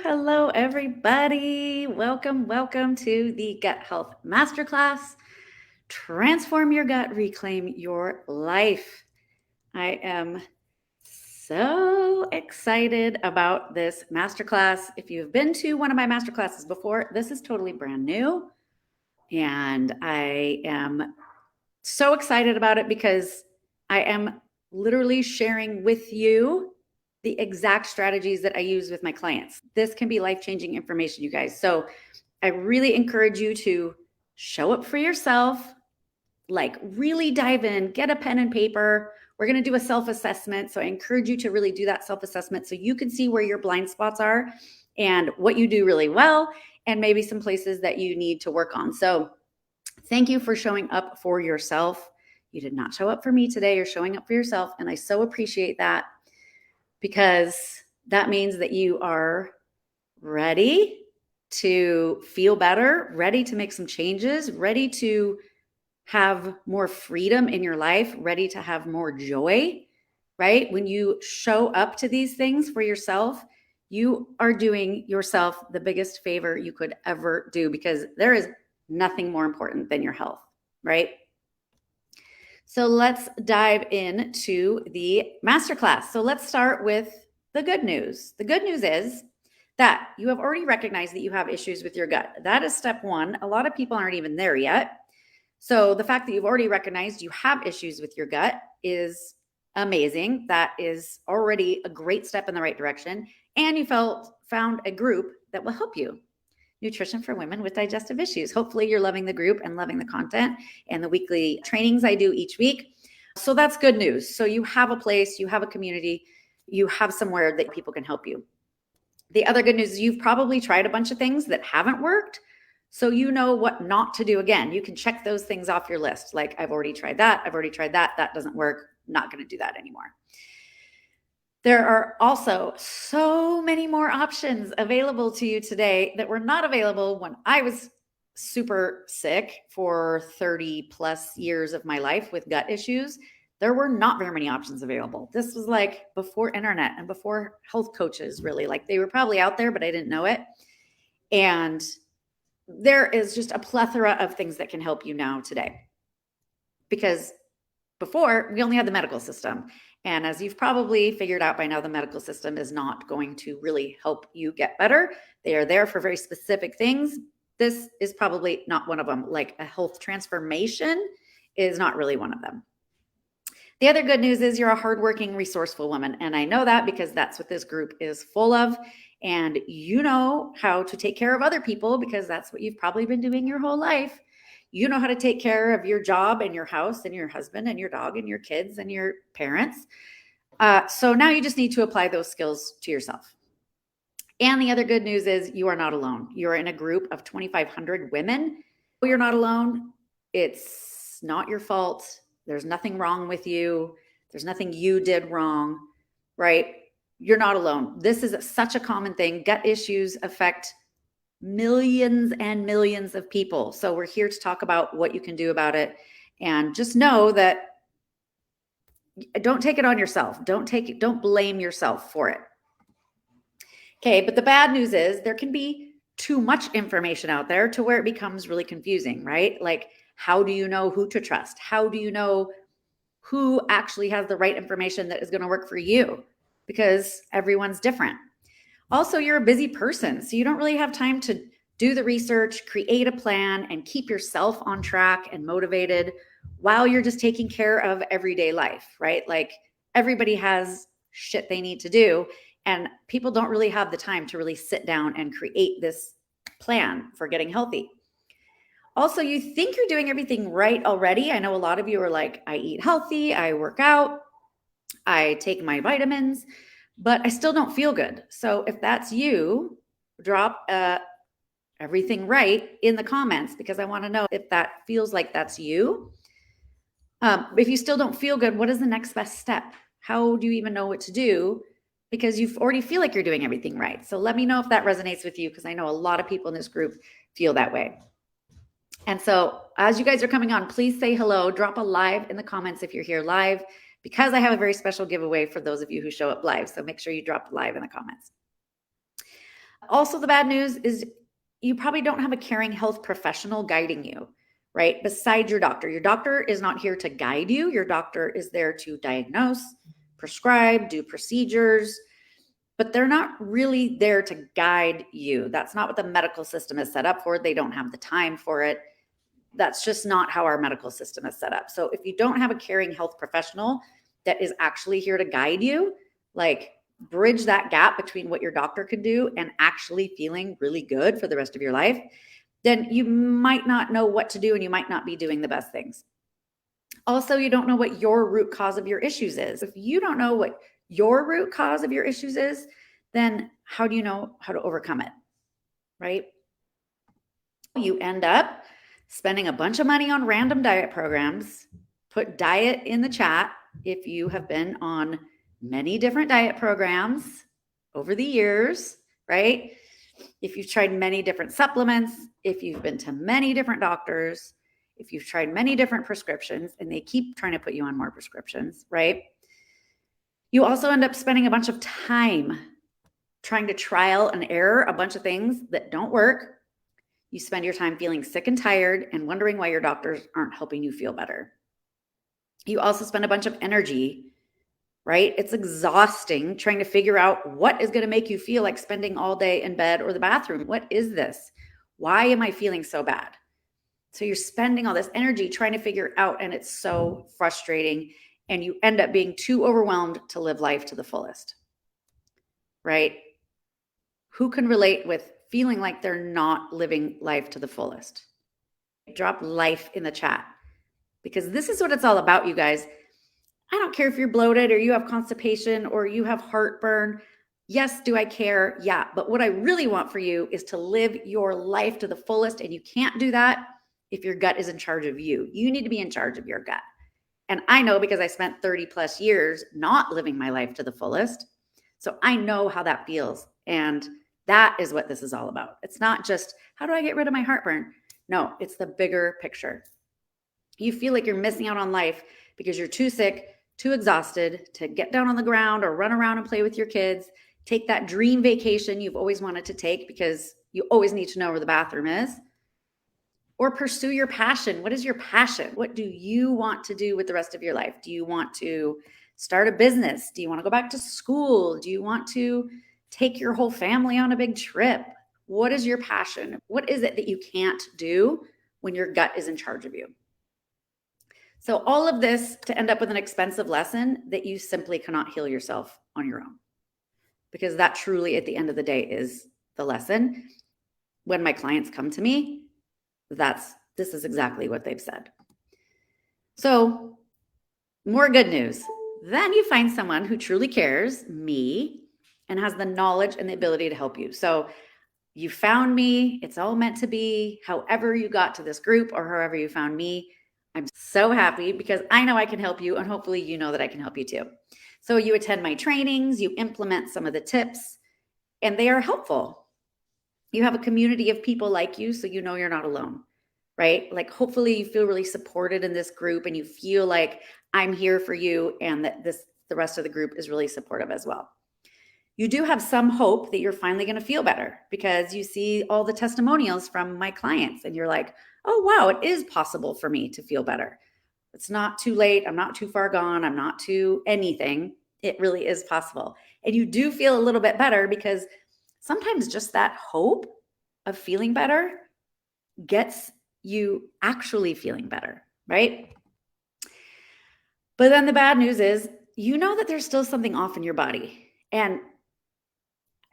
Hello, everybody. Welcome to the Gut Health Masterclass. Transform your gut, reclaim your life. I am so excited about this masterclass. If you've been to one of my masterclasses before, this is totally brand new. And I am so excited about it because I am literally sharing with you the exact strategies that I use with my clients. This can be life-changing information, you guys. So I really encourage you to show up for yourself, like really dive in, get a pen and paper. We're going to do a self-assessment. So I encourage you to really do that self-assessment so you can see where your blind spots are and what you do really well, and maybe some places that you need to work on. So thank you for showing up for yourself. You did not show up for me today. You're showing up for yourself. And I so appreciate that, because that means that you are ready to feel better, ready to make some changes, ready to have more freedom in your life, ready to have more joy, right? When you show up to these things for yourself, you are doing yourself the biggest favor you could ever do, because there is nothing more important than your health, right? So let's dive into the masterclass. So let's start with the good news. The good news is that you have already recognized that you have issues with your gut. That is step one. A lot of people aren't even there yet. So the fact that you've already recognized you have issues with your gut is amazing. That is already a great step in the right direction. And you found a group that will help you. Nutrition for Women with Digestive Issues. Hopefully you're loving the group and loving the content and the weekly trainings I do each week. So that's good news. So you have a place, you have a community, you have somewhere that people can help you. The other good news is you've probably tried a bunch of things that haven't worked. So you know what not to do again. You can check those things off your list. Like, I've already tried that. That doesn't work. Not going to do that anymore. There are also so many more options available to you today that were not available when I was super sick for 30 plus years of my life with gut issues. There were not very many options available. This was like before internet and before health coaches, really. Like, they were probably out there, but I didn't know it. And there is just a plethora of things that can help you now today. Because before, we only had the medical system. And as you've probably figured out by now, the medical system is not going to really help you get better. They are there for very specific things. This is probably not one of them. Like, a health transformation is not really one of them. The other good news is you're a hardworking, resourceful woman. And I know that because that's what this group is full of. And you know how to take care of other people, because that's what you've probably been doing your whole life. You know how to take care of your job and your house and your husband and your dog and your kids and your parents. So now you just need to apply those skills to yourself. And the other good news is you are not alone. You're in a group of 2,500 women. You're not alone. It's not your fault. There's nothing wrong with you. There's nothing you did wrong, right? You're not alone. This is such a common thing. Gut issues affect millions and millions of people. So we're here to talk about what you can do about it. And just know that don't take it on yourself. Don't blame yourself for it. Okay, but the bad news is there can be too much information out there to where it becomes really confusing, right? Like, how do you know who to trust? How do you know who actually has the right information that is going to work for you? Because everyone's different. Also, you're a busy person, so you don't really have time to do the research, create a plan, and keep yourself on track and motivated while you're just taking care of everyday life, right? Like, everybody has shit they need to do, and people don't really have the time to really sit down and create this plan for getting healthy. Also, you think you're doing everything right already. I know a lot of you are like, I eat healthy, I work out, I take my vitamins, but I still don't feel good. So if that's you, drop everything right in the comments, because I want to know if that feels like that's you. If you still don't feel good, what is the next best step? How do you even know what to do? Because you already feel like you're doing everything right. So let me know if that resonates with you, because I know a lot of people in this group feel that way. And so as you guys are coming on, please say hello. Drop a live in the comments if you're here live, because I have a very special giveaway for those of you who show up live. So make sure you drop live in the comments. Also, the bad news is you probably don't have a caring health professional guiding you, right? Besides your doctor. Your doctor is not here to guide you. Your doctor is there to diagnose, prescribe, do procedures, but they're not really there to guide you. That's not what the medical system is set up for. They don't have the time for it. That's just not how our medical system is set up. So if you don't have a caring health professional that is actually here to guide you, like bridge that gap between what your doctor could do and actually feeling really good for the rest of your life, then you might not know what to do and you might not be doing the best things. Also, you don't know what your root cause of your issues is. If you don't know what your root cause of your issues is, then how do you know how to overcome it? Right? You end up spending a bunch of money on random diet programs. Put diet in the chat if you have been on many different diet programs over the years, right? If you've tried many different supplements, if you've been to many different doctors, if you've tried many different prescriptions and they keep trying to put you on more prescriptions, right? You also end up spending a bunch of time trying to trial and error a bunch of things that don't work. You spend your time feeling sick and tired and wondering why your doctors aren't helping you feel better. You also spend a bunch of energy, right? It's exhausting trying to figure out what is going to make you feel like spending all day in bed or the bathroom. What is this? Why am I feeling so bad? So you're spending all this energy trying to figure it out, and it's so frustrating, and you end up being too overwhelmed to live life to the fullest, right? Who can relate with feeling like they're not living life to the fullest? Drop life in the chat, because this is what it's all about, you guys. I don't care if you're bloated or you have constipation or you have heartburn. Yes, do I care? Yeah. But what I really want for you is to live your life to the fullest. And you can't do that if your gut is in charge of you. You need to be in charge of your gut. And I know because I spent 30 plus years not living my life to the fullest. So I know how that feels. And that is what this is all about. It's not just, how do I get rid of my heartburn? No, it's the bigger picture. You feel like you're missing out on life because you're too sick, too exhausted to get down on the ground or run around and play with your kids. Take that dream vacation you've always wanted to take because you always need to know where the bathroom is. Or pursue your passion. What is your passion? What do you want to do with the rest of your life? Do you want to start a business? Do you want to go back to school? Do you want to take your whole family on a big trip? What is your passion? What is it that you can't do when your gut is in charge of you? So all of this to end up with an expensive lesson that you simply cannot heal yourself on your own. Because that truly, at the end of the day, is the lesson. When my clients come to me, this is exactly what they've said. So more good news. Then you find someone who truly cares, me, and has the knowledge and the ability to help you. So you found me. It's all meant to be. However you got to this group or however you found me, I'm so happy because I know I can help you, and hopefully you know that I can help you too. So you attend my trainings, you implement some of the tips, and they are helpful. You have a community of people like you, so you know you're not alone, right? Like hopefully you feel really supported in this group and you feel like I'm here for you and that the rest of the group is really supportive as well. You do have some hope that you're finally going to feel better because you see all the testimonials from my clients and you're like, oh, wow, it is possible for me to feel better. It's not too late. I'm not too far gone. I'm not too anything. It really is possible. And you do feel a little bit better because sometimes just that hope of feeling better gets you actually feeling better, right? But then the bad news is, you know that there's still something off in your body. And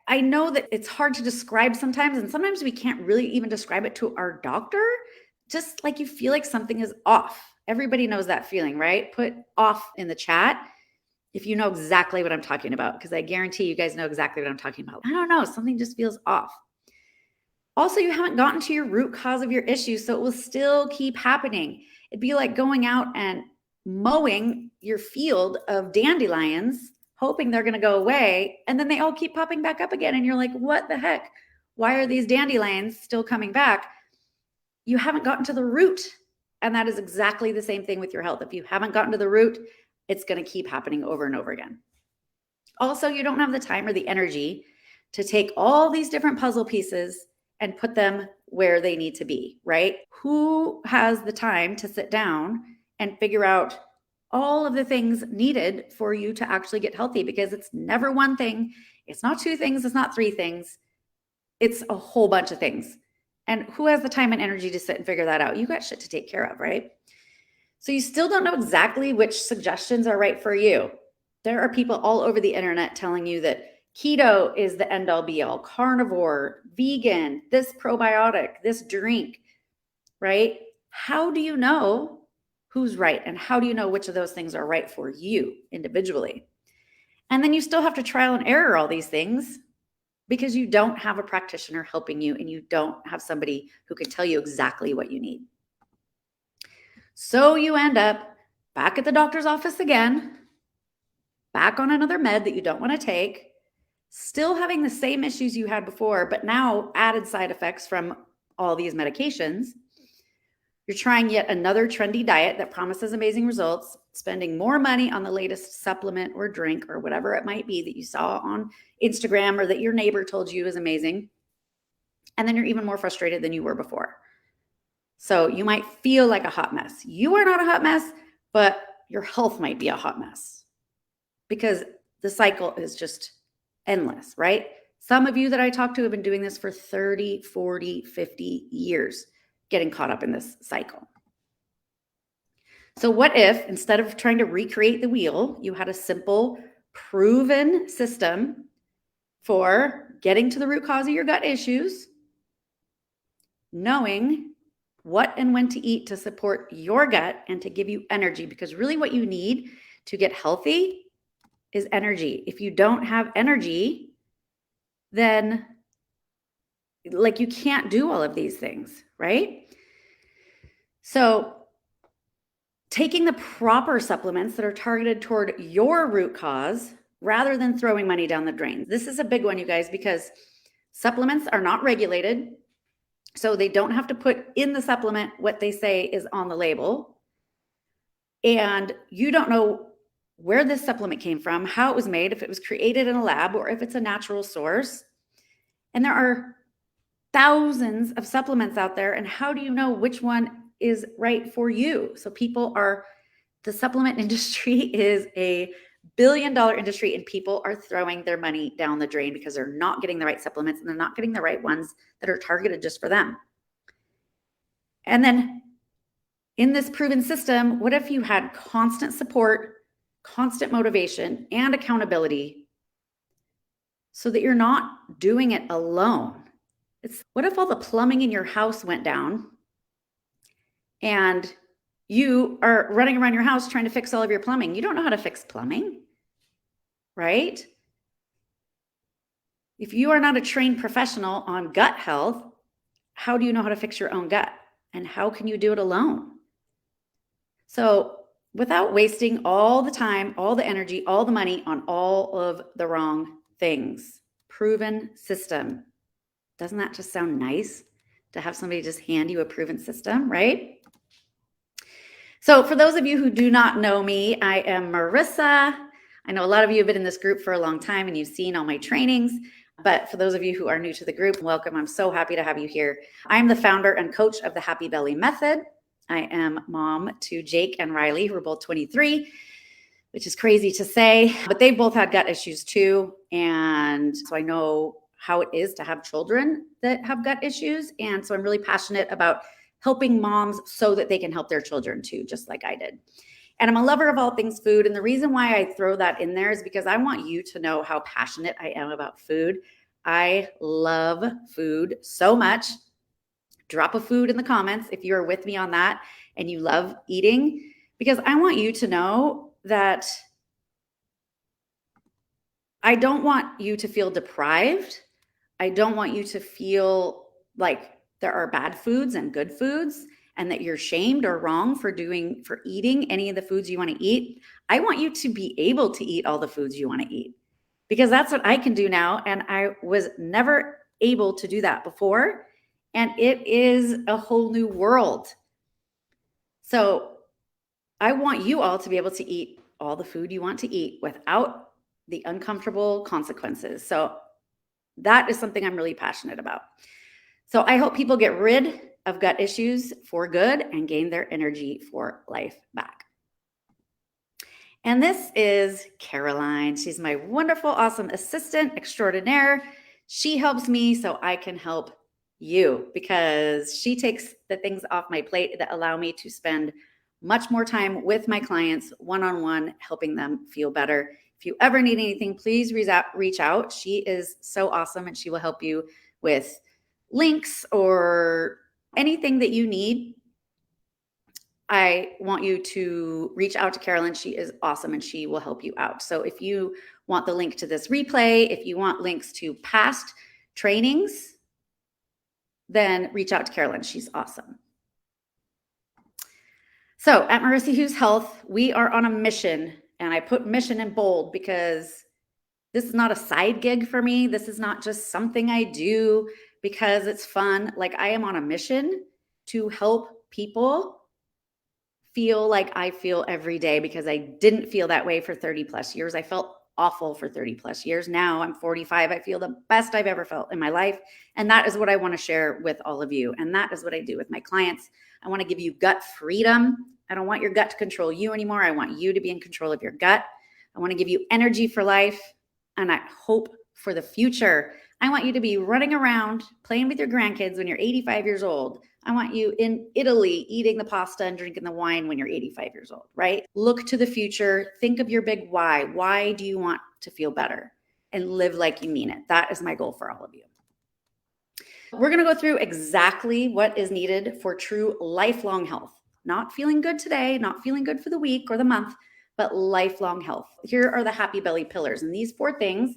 I know that it's hard to describe sometimes, and sometimes we can't really even describe it to our doctor. Just like you feel like something is off. Everybody knows that feeling, right? Put off in the chat if you know exactly what I'm talking about, because I guarantee you guys know exactly what I'm talking about. I don't know, something just feels off. Also, you haven't gotten to your root cause of your issue, so it will still keep happening. It'd be like going out and mowing your field of dandelions, hoping they're going to go away, and then they all keep popping back up again. And you're like, what the heck? Why are these dandelions still coming back? You haven't gotten to the root. And that is exactly the same thing with your health. If you haven't gotten to the root, it's going to keep happening over and over again. Also, you don't have the time or the energy to take all these different puzzle pieces and put them where they need to be, right? Who has the time to sit down and figure out all of the things needed for you to actually get healthy? Because it's never one thing, it's not two things, it's not three things, it's a whole bunch of things. And who has the time and energy to sit and figure that out? You got shit to take care of, right? So you still don't know exactly which suggestions are right for you. There are people all over the internet telling you that keto is the end all be all, carnivore, vegan, this probiotic, this drink, right? How do you know who's right? And how do you know which of those things are right for you individually? And then you still have to trial and error all these things because you don't have a practitioner helping you and you don't have somebody who can tell you exactly what you need. So you end up back at the doctor's office again, back on another med that you don't want to take, still having the same issues you had before, but now added side effects from all these medications. You're trying yet another trendy diet that promises amazing results, spending more money on the latest supplement or drink or whatever it might be that you saw on Instagram or that your neighbor told you is amazing. And then you're even more frustrated than you were before. So you might feel like a hot mess. You are not a hot mess, but your health might be a hot mess because the cycle is just endless, right? Some of you that I talk to have been doing this for 30, 40, 50 years, getting caught up in this cycle. So what if instead of trying to recreate the wheel, you had a simple, proven system for getting to the root cause of your gut issues, knowing what and when to eat to support your gut and to give you energy? Because really what you need to get healthy is energy. If you don't have energy, then like you can't do all of these things, right? So taking the proper supplements that are targeted toward your root cause rather than throwing money down the drain. This is a big one, you guys, because supplements are not regulated. So they don't have to put in the supplement what they say is on the label. And you don't know where this supplement came from, how it was made, if it was created in a lab or if it's a natural source. And there are thousands of supplements out there. And how do you know which one is right for you? So the supplement industry is a billion-dollar industry and people are throwing their money down the drain because they're not getting the right supplements and they're not getting the right ones that are targeted just for them. And then in this proven system, what if you had constant support, constant motivation, and accountability so that you're not doing it alone? What if all the plumbing in your house went down and you are running around your house trying to fix all of your plumbing? You don't know how to fix plumbing, right? If you are not a trained professional on gut health, how do you know how to fix your own gut? And how can you do it alone? So without wasting all the time, all the energy, all the money on all of the wrong things, proven system. Doesn't that just sound nice to have somebody just hand you a proven system, right? So for those of you who do not know me, I am Marissa. I know a lot of you have been in this group for a long time and you've seen all my trainings. But for those of you who are new to the group, welcome. I'm so happy to have you here. I'm the founder and coach of the Happy Belly Method. I am mom to Jake and Riley, who are both 23, which is crazy to say, but they've both had gut issues too. And so I know how it is to have children that have gut issues. And so I'm really passionate about helping moms so that they can help their children too, just like I did. And I'm a lover of all things food. And the reason why I throw that in there is because I want you to know how passionate I am about food. I love food so much. Drop a food in the comments if you're with me on that and you love eating, because I want you to know that I don't want you to feel deprived. I don't want you to feel like there are bad foods and good foods and that you're shamed or wrong for eating any of the foods you want to eat. I want you to be able to eat all the foods you want to eat, because that's what I can do now. And I was never able to do that before. And it is a whole new world. So I want you all to be able to eat all the food you want to eat without the uncomfortable consequences. So That is something I'm really passionate about. So I hope people get rid of gut issues for good and gain their energy for life back. And this is Caroline. She's my wonderful, awesome assistant extraordinaire. She helps me so I can help you, because she takes the things off my plate that allow me to spend much more time with my clients one-on-one, helping them feel better. If you ever need anything, please reach out. She is so awesome, and she will help you with links or anything that you need. I want you to reach out to Carolyn. She is awesome and she will help you out. So if you want the link to this replay, if you want links to past trainings, then reach out to Carolyn. She's awesome. So at Marissa Hughes Health, we are on a mission, and I put mission in bold because this is not a side gig for me. This is not just something I do because it's fun. Like, I am on a mission to help people feel like I feel every day, because I didn't feel that way for 30 plus years. I felt awful for 30 plus years. Now I'm 45. I feel the best I've ever felt in my life. And that is what I want to share with all of you. And that is what I do with my clients. I want to give you gut freedom. I don't want your gut to control you anymore. I want you to be in control of your gut. I want to give you energy for life, and I hope for the future. I want you to be running around playing with your grandkids when you're 85 years old. I want you in Italy eating the pasta and drinking the wine when you're 85 years old, right? Look to the future. Think of your big why. Why do you want to feel better? And live like you mean it. That is my goal for all of you. We're going to go through exactly what is needed for true lifelong health. Not feeling good today, not feeling good for the week or the month, but lifelong health. Here are the happy belly pillars. And these 4 things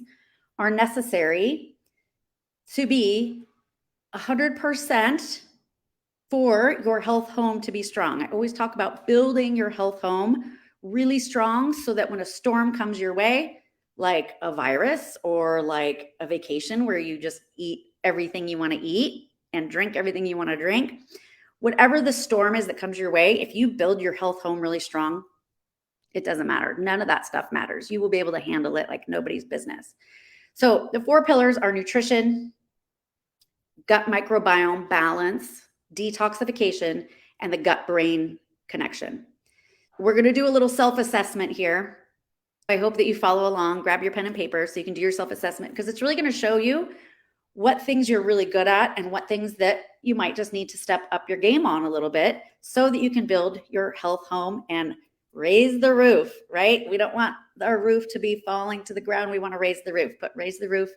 are necessary to be 100% for your health home to be strong. I always talk about building your health home really strong so that when a storm comes your way, like a virus or like a vacation where you just eat everything you want to eat and drink everything you want to drink, whatever the storm is that comes your way, if you build your health home really strong, it doesn't matter. None of that stuff matters. You will be able to handle it like nobody's business. So the 4 pillars are nutrition, gut microbiome balance, detoxification, and the gut-brain connection. We're going to do a little self-assessment here. I hope that you follow along. Grab your pen and paper so you can do your self-assessment, because it's really going to show you what things you're really good at and what things that you might just need to step up your game on a little bit so that you can build your health home and raise the roof, right? We don't want our roof to be falling to the ground. We want to raise the roof. But raise the roof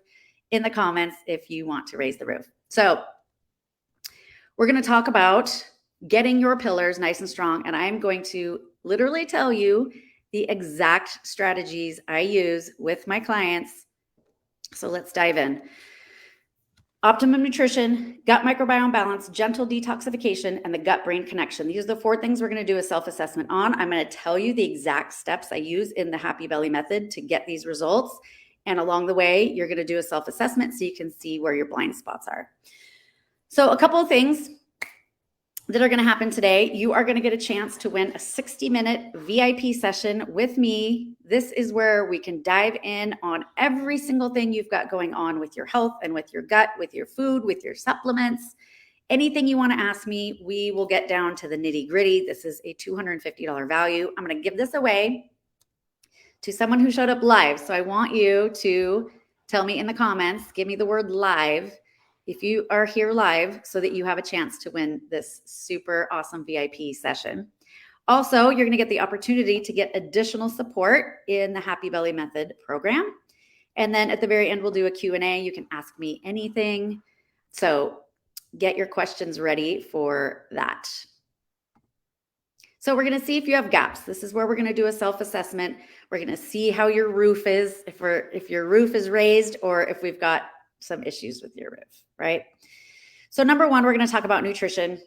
in the comments if you want to raise the roof. So we're going to talk about getting your pillars nice and strong. And I'm going to literally tell you the exact strategies I use with my clients. So let's dive in. Optimum nutrition, gut microbiome balance, gentle detoxification, and the gut-brain connection. These are the 4 things we're going to do a self-assessment on. I'm going to tell you the exact steps I use in the Happy Belly method to get these results. And along the way, you're going to do a self-assessment so you can see where your blind spots are. So a couple of things that are going to happen today. You are going to get a chance to win a 60-minute VIP session with me. This is where we can dive in on every single thing you've got going on with your health and with your gut, with your food, with your supplements. Anything you want to ask me, we will get down to the nitty-gritty. This is a $250 value. I'm going to give this away to someone who showed up live. So I want you to tell me in the comments, give me the word live if you are here live, so that you have a chance to win this super awesome VIP session. Also, you're going to get the opportunity to get additional support in the Happy Belly Method program. And then at the very end, we'll do a Q&A. You can ask me anything. So get your questions ready for that. So we're going to see if you have gaps. This is where we're going to do a self-assessment. We're going to see how your roof is, if your roof is raised, or if we've got some issues with your roof, right? So number 1, we're going to talk about nutrition.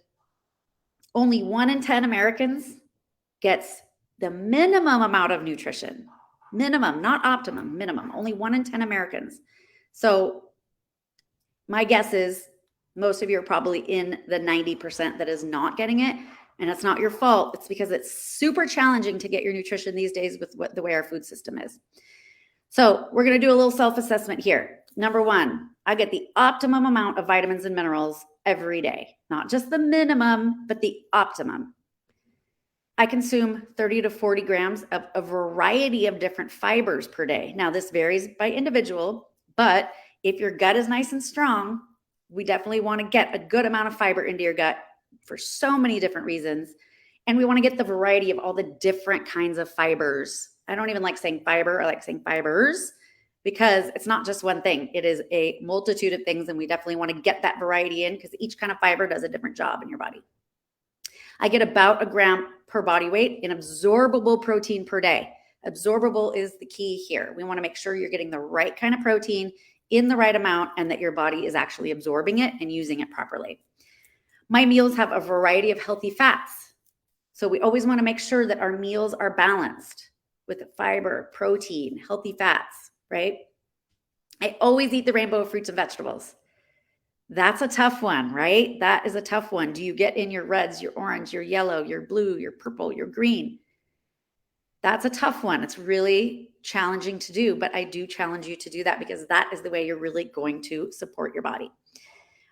Only 1 in 10 Americans gets the minimum amount of nutrition. Minimum, not optimum, minimum. Only 1 in 10 Americans. So my guess is most of you are probably in the 90% that is not getting it. And it's not your fault. It's because it's super challenging to get your nutrition these days with the way our food system is. So we're going to do a little self-assessment here. Number 1, I get the optimum amount of vitamins and minerals every day, not just the minimum, but the optimum. I consume 30 to 40 grams of a variety of different fibers per day. Now, this varies by individual, but if your gut is nice and strong, we definitely want to get a good amount of fiber into your gut for so many different reasons. And we want to get the variety of all the different kinds of fibers. I don't even like saying fiber, I like saying fibers because it's not just one thing. It is a multitude of things, and we definitely want to get that variety in because each kind of fiber does a different job in your body. I get about a gram per body weight in absorbable protein per day. Absorbable is the key here. We want to make sure you're getting the right kind of protein in the right amount and that your body is actually absorbing it and using it properly. My meals have a variety of healthy fats. So we always want to make sure that our meals are balanced with fiber, protein, healthy fats, right? I always eat the rainbow of fruits and vegetables. That's a tough one, right? That is a tough one. Do you get in your reds, your orange, your yellow, your blue, your purple, your green? That's a tough one. It's really challenging to do, but I do challenge you to do that because that is the way you're really going to support your body.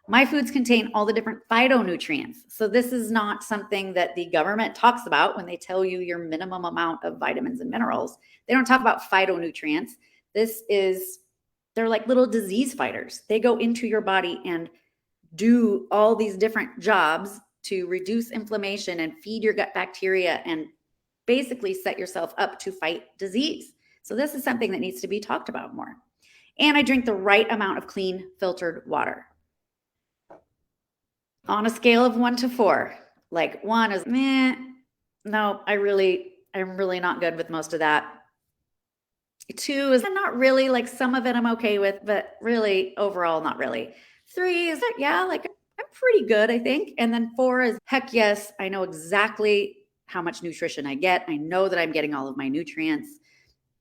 My foods contain all the different phytonutrients. So this is not something that the government talks about when they tell you your minimum amount of vitamins and minerals. They don't talk about phytonutrients. They're like little disease fighters. They go into your body and do all these different jobs to reduce inflammation and feed your gut bacteria and basically set yourself up to fight disease. So this is something that needs to be talked about more. And I drink the right amount of clean filtered water. On a scale of 1 to 4, like 1 is meh. No, I'm really not good with most of that. 2 is not really, like some of it I'm okay with, but really overall, not really. 3 is, yeah, like I'm pretty good, I think. And then 4 is, heck yes, I know exactly how much nutrition I get. I know that I'm getting all of my nutrients.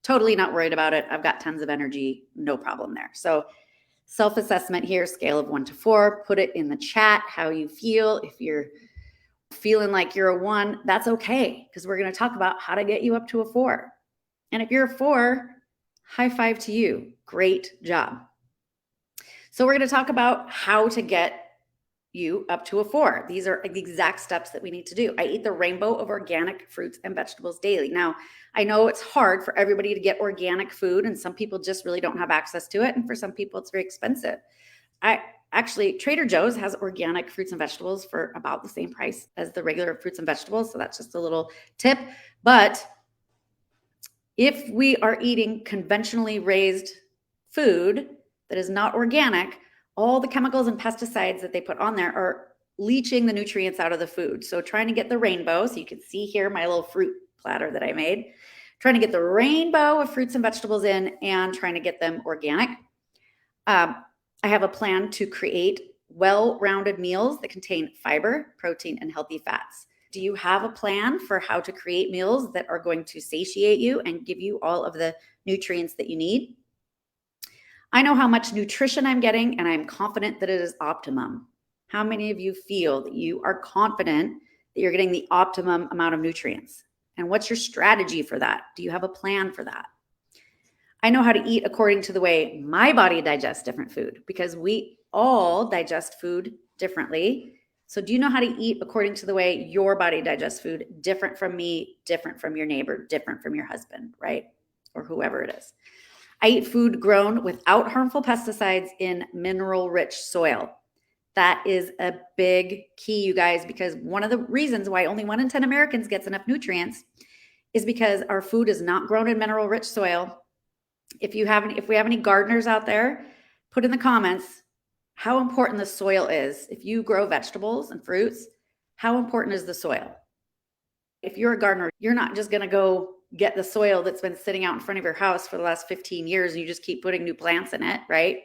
Totally not worried about it. I've got tons of energy, no problem there. So self-assessment here, scale of 1 to 4, put it in the chat how you feel. If you're feeling like you're a 1, that's okay, because we're going to talk about how to get you up to a 4. And if you're a 4, high five to you. Great job. So we're going to talk about how to get you up to a 4. These are the exact steps that we need to do. I eat the rainbow of organic fruits and vegetables daily. Now, I know it's hard for everybody to get organic food, and some people just really don't have access to it. And for some people, it's very expensive. Trader Joe's has organic fruits and vegetables for about the same price as the regular fruits and vegetables. So that's just a little tip. But if we are eating conventionally raised food that is not organic, all the chemicals and pesticides that they put on there are leaching the nutrients out of the food. So trying to get the rainbow, so you can see here my little fruit platter that I made, trying to get the rainbow of fruits and vegetables in and trying to get them organic. I have a plan to create well-rounded meals that contain fiber, protein, and healthy fats. Do you have a plan for how to create meals that are going to satiate you and give you all of the nutrients that you need? I know how much nutrition I'm getting, and I'm confident that it is optimum. How many of you feel that you are confident that you're getting the optimum amount of nutrients? And what's your strategy for that? Do you have a plan for that? I know how to eat according to the way my body digests different food, because we all digest food differently. So do you know how to eat according to the way your body digests food? Different from me, different from your neighbor, different from your husband, right? Or whoever it is. I eat food grown without harmful pesticides in mineral-rich soil. That is a big key, you guys, because one of the reasons why only 1 in 10 Americans gets enough nutrients is because our food is not grown in mineral-rich soil. If we have any gardeners out there, put in the comments how important the soil is. If you grow vegetables and fruits, how important is the soil? If you're a gardener, you're not just going to go get the soil that's been sitting out in front of your house for the last 15 years and you just keep putting new plants in it, right?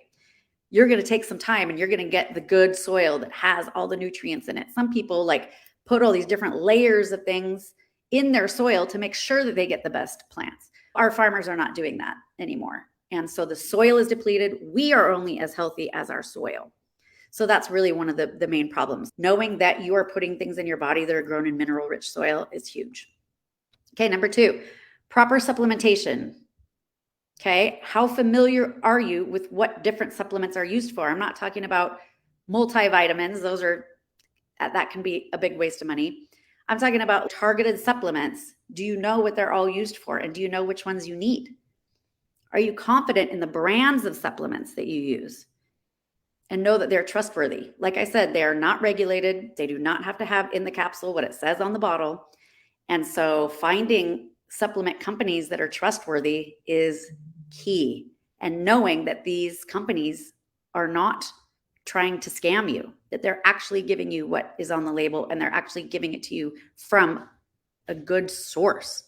You're going to take some time and you're going to get the good soil that has all the nutrients in it. Some people like put all these different layers of things in their soil to make sure that they get the best plants. Our farmers are not doing that anymore. And so the soil is depleted. We are only as healthy as our soil. So that's really one of the main problems. Knowing that you are putting things in your body that are grown in mineral-rich soil is huge. Okay, number 2, proper supplementation. Okay. How familiar are you with what different supplements are used for? I'm not talking about multivitamins. That can be a big waste of money. I'm talking about targeted supplements. Do you know what they're all used for? And do you know which ones you need? Are you confident in the brands of supplements that you use? And know that they're trustworthy. Like I said, they are not regulated. They do not have to have in the capsule what it says on the bottle. And so finding supplement companies that are trustworthy is key. And knowing that these companies are not trying to scam you, that they're actually giving you what is on the label and they're actually giving it to you from a good source.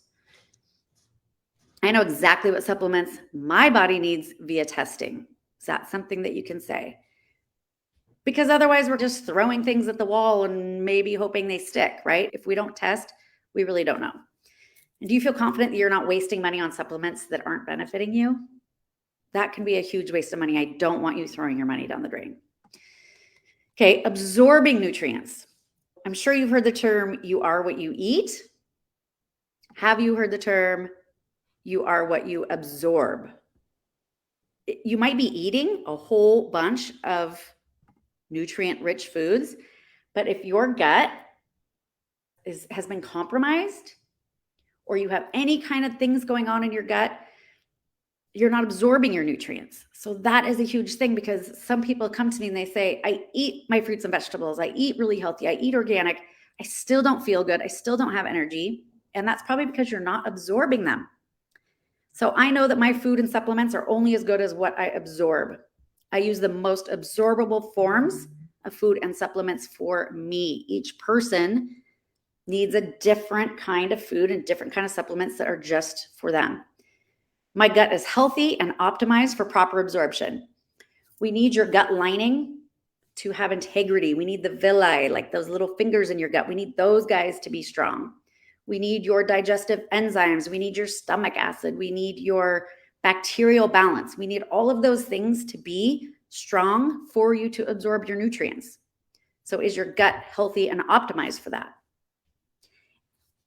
I know exactly what supplements my body needs via testing. Is that something that you can say? Because otherwise we're just throwing things at the wall and maybe hoping they stick, right? If we don't test, we really don't know. And do you feel confident that you're not wasting money on supplements that aren't benefiting you? That can be a huge waste of money. I don't want you throwing your money down the drain. Okay, absorbing nutrients. I'm sure you've heard the term, you are what you eat. Have you heard the term, you are what you absorb? You might be eating a whole bunch of nutrient-rich foods, but if your gut has been compromised, or you have any kind of things going on in your gut, you're not absorbing your nutrients. So that is a huge thing, because some people come to me and they say, I eat my fruits and vegetables, I eat really healthy, I eat organic, I still don't feel good, I still don't have energy. And that's probably because you're not absorbing them. So I know that my food and supplements are only as good as what I absorb. I use the most absorbable forms of food and supplements for me. Each person needs a different kind of food and different kind of supplements that are just for them. My gut is healthy and optimized for proper absorption. We need your gut lining to have integrity. We need the villi, like those little fingers in your gut. We need those guys to be strong. We need your digestive enzymes. We need your stomach acid. We need your bacterial balance. We need all of those things to be strong for you to absorb your nutrients. So is your gut healthy and optimized for that?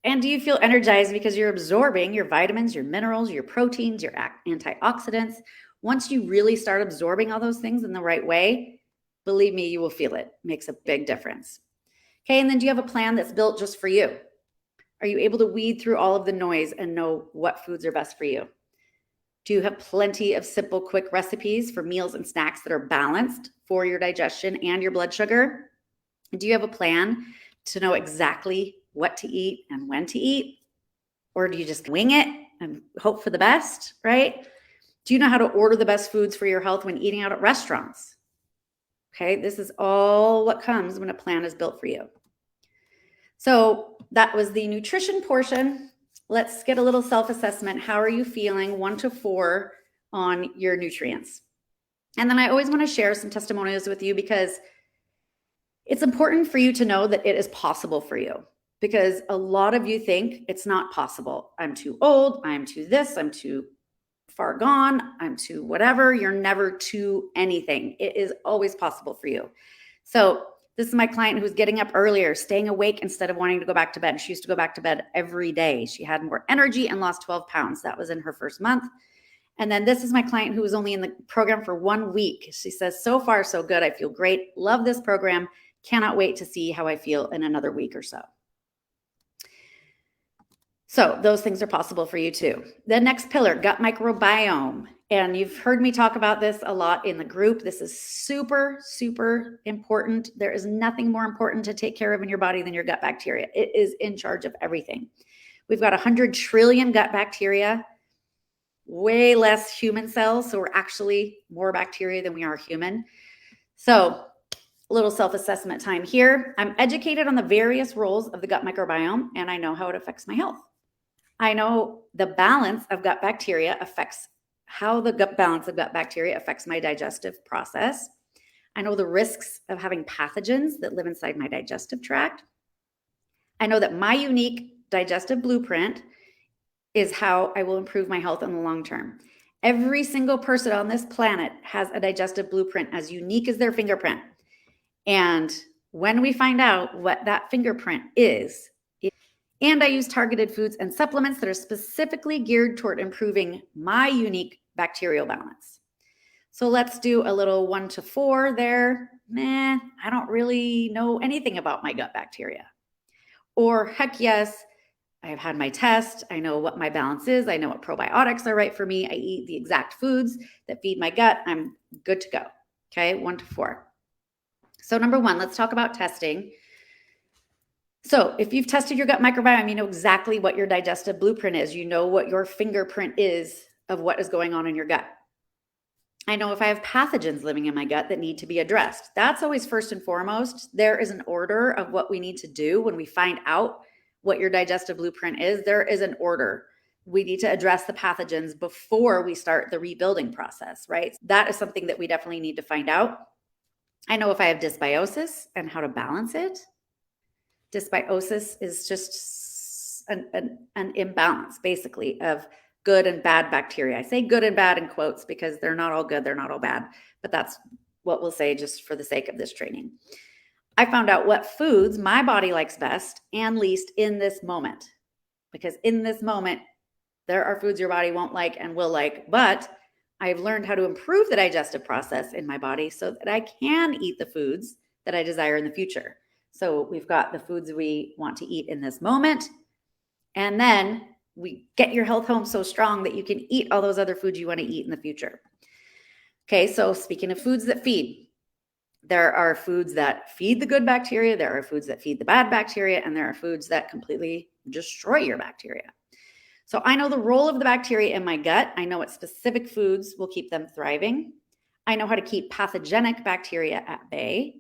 And do you feel energized because you're absorbing your vitamins, your minerals, your proteins, your antioxidants? Once you really start absorbing all those things in the right way, believe me, you will feel it. It makes a big difference. Okay, and then do you have a plan that's built just for you? Are you able to weed through all of the noise and know what foods are best for you? Do you have plenty of simple, quick recipes for meals and snacks that are balanced for your digestion and your blood sugar? Do you have a plan to know exactly what to eat and when to eat? Or do you just wing it and hope for the best, right? Do you know how to order the best foods for your health when eating out at restaurants? Okay, this is all what comes when a plan is built for you. So that was the nutrition portion. Let's get a little self-assessment. How are you feeling 1 to 4 on your nutrients? And then I always want to share some testimonials with you, because it's important for you to know that it is possible for you, because a lot of you think it's not possible. I'm too old, I'm too this, I'm too far gone, I'm too whatever. You're never too anything. It is always possible for you. So this is my client who's getting up earlier, staying awake instead of wanting to go back to bed. She used to go back to bed every day. She had more energy and lost 12 pounds. That was in her first month. And then this is my client who was only in the program for 1 week. She says, so far, so good. I feel great. Love this program. Cannot wait to see how I feel in another week or so. So those things are possible for you too. The next pillar, gut microbiome. And you've heard me talk about this a lot in the group. This is super, super important. There is nothing more important to take care of in your body than your gut bacteria. It is in charge of everything. We've got 100 trillion gut bacteria, way less human cells. So we're actually more bacteria than we are human. So a little self-assessment time here. I'm educated on the various roles of the gut microbiome, and I know how it affects my health. I know the balance of gut bacteria affects how the balance of gut bacteria affects my digestive process. I know the risks of having pathogens that live inside my digestive tract. I know that my unique digestive blueprint is how I will improve my health in the long term. Every single person on this planet has a digestive blueprint as unique as their fingerprint. And when we find out what that fingerprint is, and I use targeted foods and supplements that are specifically geared toward improving my unique bacterial balance. So let's do a little 1 to 4 there. I don't really know anything about my gut bacteria. Or heck yes, I've had my test. I know what my balance is. I know what probiotics are right for me. I eat the exact foods that feed my gut. I'm good to go. Okay, 1 to 4. So number 1, let's talk about testing. So if you've tested your gut microbiome, you know exactly what your digestive blueprint is. You know what your fingerprint is of what is going on in your gut. I know if I have pathogens living in my gut that need to be addressed. That's always first and foremost. There is an order of what we need to do when we find out what your digestive blueprint is. There is an order. We need to address the pathogens before we start the rebuilding process, right? That is something that we definitely need to find out. I know if I have dysbiosis and how to balance it. Dysbiosis is just an imbalance, basically, of good and bad bacteria. I say good and bad in quotes because they're not all good, they're not all bad, but that's what we'll say just for the sake of this training. I found out what foods my body likes best and least in this moment, because in this moment, there are foods your body won't like and will like, but I've learned how to improve the digestive process in my body so that I can eat the foods that I desire in the future. So we've got the foods we want to eat in this moment, and then we get your health home so strong that you can eat all those other foods you want to eat in the future. Okay, so speaking of foods that feed, there are foods that feed the good bacteria, there are foods that feed the bad bacteria, and there are foods that completely destroy your bacteria. So I know the role of the bacteria in my gut. I know what specific foods will keep them thriving. I know how to keep pathogenic bacteria at bay.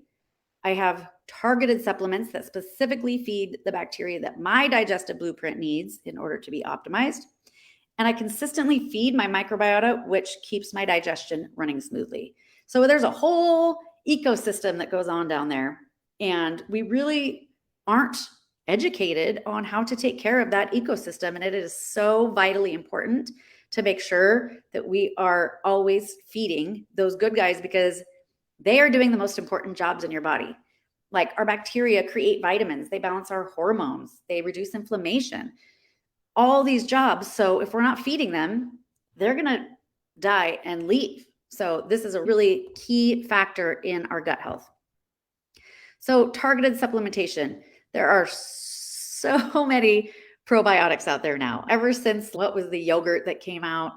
I have targeted supplements that specifically feed the bacteria that my digestive blueprint needs in order to be optimized. And I consistently feed my microbiota, which keeps my digestion running smoothly. So there's a whole ecosystem that goes on down there. And we really aren't educated on how to take care of that ecosystem. And it is so vitally important to make sure that we are always feeding those good guys, because they are doing the most important jobs in your body. Like our bacteria create vitamins, they balance our hormones, they reduce inflammation, all these jobs. So if we're not feeding them, they're going to die and leave. So this is a really key factor in our gut health. So targeted supplementation. There are so many probiotics out there now. Ever since, what was the yogurt that came out?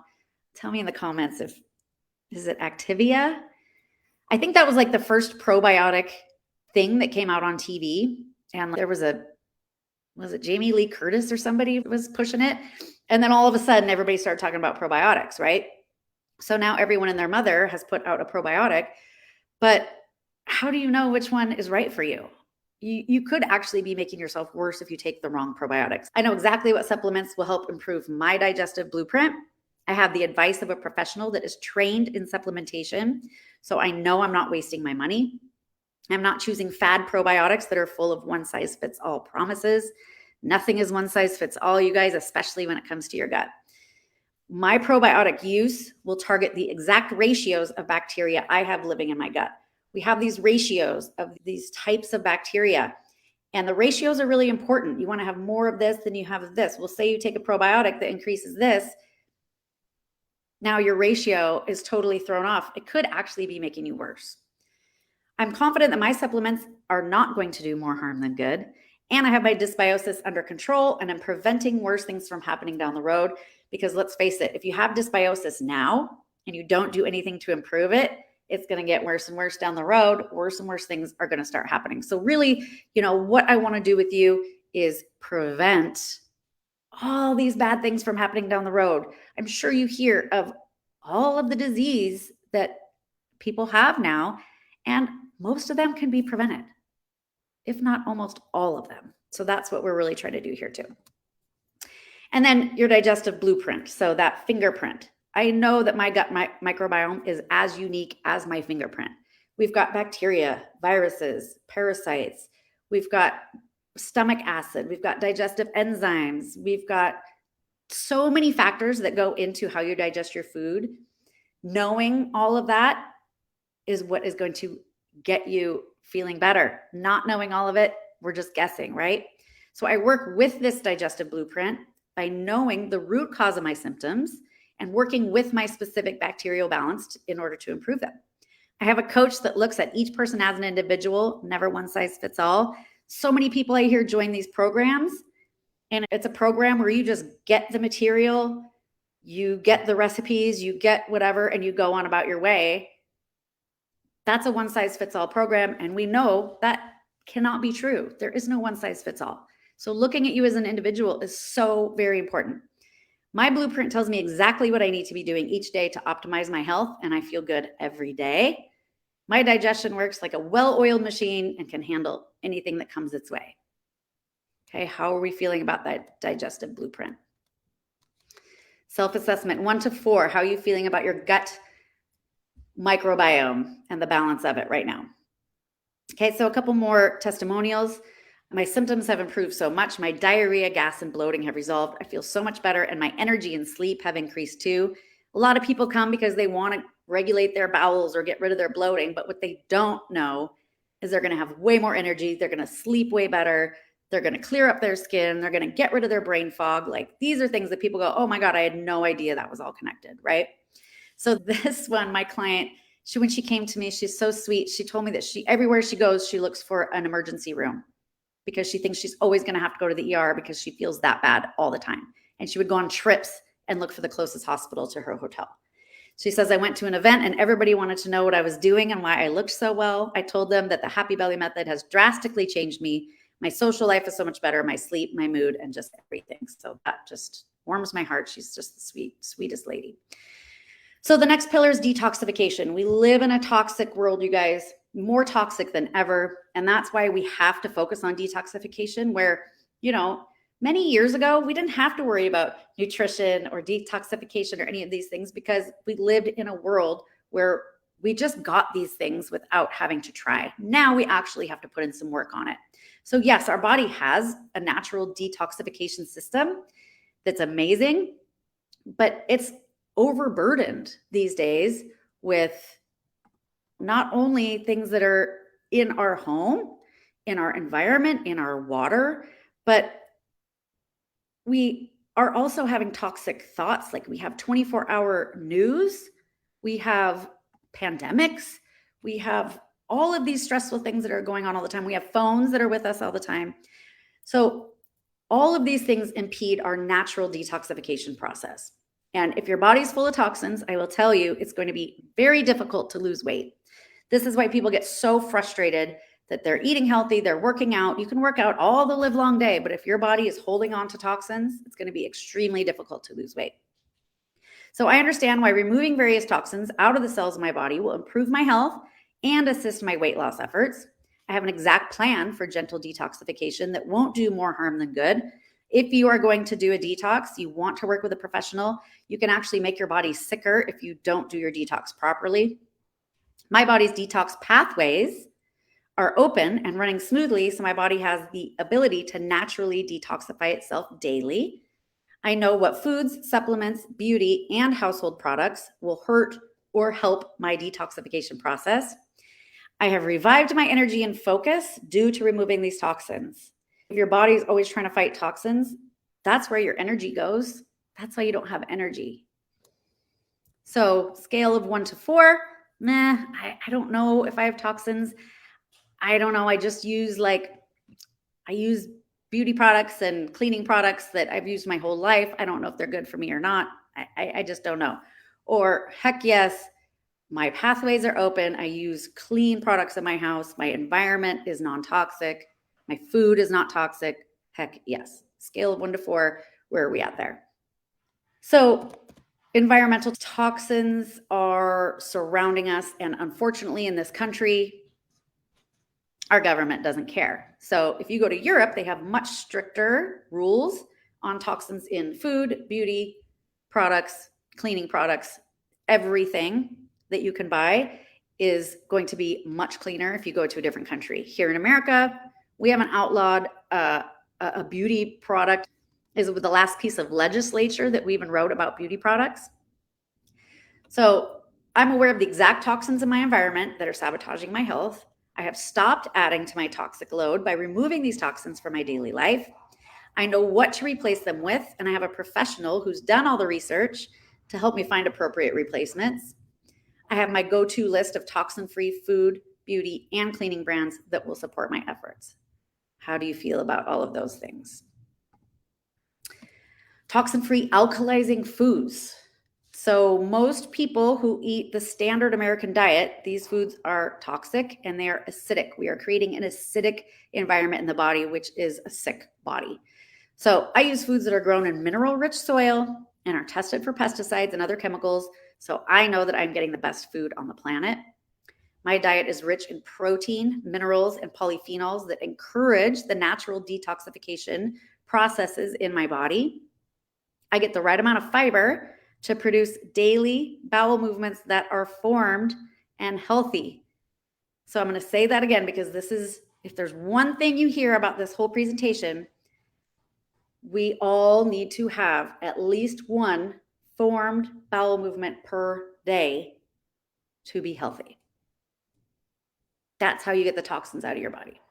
Tell me in the comments is it Activia? I think that was like the first probiotic thing that came out on TV. And there was it Jamie Lee Curtis or somebody was pushing it? And then all of a sudden, everybody started talking about probiotics, right? So now everyone and their mother has put out a probiotic, but how do you know which one is right for you? You could actually be making yourself worse if you take the wrong probiotics. I know exactly what supplements will help improve my digestive blueprint. I have the advice of a professional that is trained in supplementation, so I know I'm not wasting my money. I'm not choosing fad probiotics that are full of one-size-fits-all promises. Nothing is one-size-fits-all, you guys, especially when it comes to your gut. My probiotic use will target the exact ratios of bacteria I have living in my gut. We have these ratios of these types of bacteria, and the ratios are really important. You want to have more of this than you have of this. We'll say you take a probiotic that increases this. Now your ratio is totally thrown off. It could actually be making you worse. I'm confident that my supplements are not going to do more harm than good. And I have my dysbiosis under control, and I'm preventing worse things from happening down the road. Because let's face it, if you have dysbiosis now and you don't do anything to improve it, it's going to get worse and worse down the road. Worse and worse things are going to start happening. So really, what I want to do with you is prevent all these bad things from happening down the road. I'm sure you hear of all of the disease that people have now, and most of them can be prevented, if not almost all of them. So that's what we're really trying to do here too. And then your digestive blueprint. So that fingerprint. I know that my gut microbiome is as unique as my fingerprint. We've got bacteria, viruses, parasites. We've got stomach acid. We've got digestive enzymes. We've got so many factors that go into how you digest your food. Knowing all of that is what is going to get you feeling better. Not knowing all of it, we're just guessing, right? So I work with this digestive blueprint by knowing the root cause of my symptoms and working with my specific bacterial balance in order to improve them. I have a coach that looks at each person as an individual, never one size fits all. So many people I hear join these programs, and it's a program where you just get the material, you get the recipes, you get whatever, and you go on about your way. That's a one size fits all program, and we know that cannot be true. There is no one size fits all. So looking at you as an individual is so very important. My blueprint tells me exactly what I need to be doing each day to optimize my health, and I feel good every day. My digestion works like a well-oiled machine and can handle anything that comes its way. Okay, how are we feeling about that digestive blueprint? Self-assessment 1 to 4, how are you feeling about your gut microbiome and the balance of it right now? Okay, so a couple more testimonials. My symptoms have improved so much. My diarrhea, gas, and bloating have resolved. I feel so much better, and my energy and sleep have increased too. A lot of people come because they want to regulate their bowels or get rid of their bloating, but what they don't know is they're going to have way more energy. They're going to sleep way better. They're going to clear up their skin. They're going to get rid of their brain fog. Like, these are things that people go, oh my God, I had no idea that was all connected, right? So this one, my client, when she came to me, she's so sweet. She told me that everywhere she goes, she looks for an emergency room because she thinks she's always going to have to go to the ER because she feels that bad all the time. And she would go on trips and look for the closest hospital to her hotel. She says, I went to an event and everybody wanted to know what I was doing and why I looked so well. I told them that the Happy Belly method has drastically changed me. My social life is so much better, my sleep, my mood, and just everything. So that just warms my heart. She's just the sweetest lady. So the next pillar is detoxification. We live in a toxic world, you guys, more toxic than ever. And that's why we have to focus on detoxification where, many years ago, we didn't have to worry about nutrition or detoxification or any of these things because we lived in a world where we just got these things without having to try. Now we actually have to put in some work on it. So yes, our body has a natural detoxification system that's amazing, but it's overburdened these days with not only things that are in our home, in our environment, in our water, but we are also having toxic thoughts. Like, we have 24-hour news, we have pandemics, we have all of these stressful things that are going on all the time. We have phones that are with us all the time. So all of these things impede our natural detoxification process. And if your body's full of toxins, I will tell you, it's going to be very difficult to lose weight. This is why people get so frustrated that they're eating healthy, they're working out. You can work out all the live long day, but if your body is holding on to toxins, it's going to be extremely difficult to lose weight. So I understand why removing various toxins out of the cells of my body will improve my health and assist my weight loss efforts. I have an exact plan for gentle detoxification that won't do more harm than good. If you are going to do a detox, you want to work with a professional, you can actually make your body sicker if you don't do your detox properly. My body's detox pathways are open and running smoothly, so my body has the ability to naturally detoxify itself daily. I know what foods, supplements, beauty, and household products will hurt or help my detoxification process. I have revived my energy and focus due to removing these toxins. If your body is always trying to fight toxins, that's where your energy goes. That's why you don't have energy. So scale of 1 to 4, I don't know if I have toxins. I don't know. I use beauty products and cleaning products that I've used my whole life. I don't know if they're good for me or not. I just don't know. Or heck yes, my pathways are open. I use clean products in my house. My environment is non-toxic. My food is not toxic. Heck yes. Scale of 1 to 4, where are we at there? So environmental toxins are surrounding us. And unfortunately, in this country, our government doesn't care. So if you go to Europe, they have much stricter rules on toxins in food, beauty products, cleaning products. Everything that you can buy is going to be much cleaner if you go to a different country. Here in America, we haven't outlawed a beauty product. Is the last piece of legislature that we even wrote about beauty products. So I'm aware of the exact toxins in my environment that are sabotaging my health. I have stopped adding to my toxic load by removing these toxins from my daily life. I know what to replace them with, and I have a professional who's done all the research to help me find appropriate replacements. I have my go-to list of toxin-free food, beauty, and cleaning brands that will support my efforts. How do you feel about all of those things? Toxin-free alkalizing foods. So most people who eat the standard American diet, these foods are toxic and they are acidic. We are creating an acidic environment in the body, which is a sick body. So I use foods that are grown in mineral-rich soil and are tested for pesticides and other chemicals, so I know that I'm getting the best food on the planet. My diet is rich in protein, minerals, and polyphenols that encourage the natural detoxification processes in my body. I get the right amount of fiber to produce daily bowel movements that are formed and healthy. So I'm going to say that again because this is, if there's one thing you hear about this whole presentation, we all need to have at least one formed bowel movement per day to be healthy. That's how you get the toxins out of your body.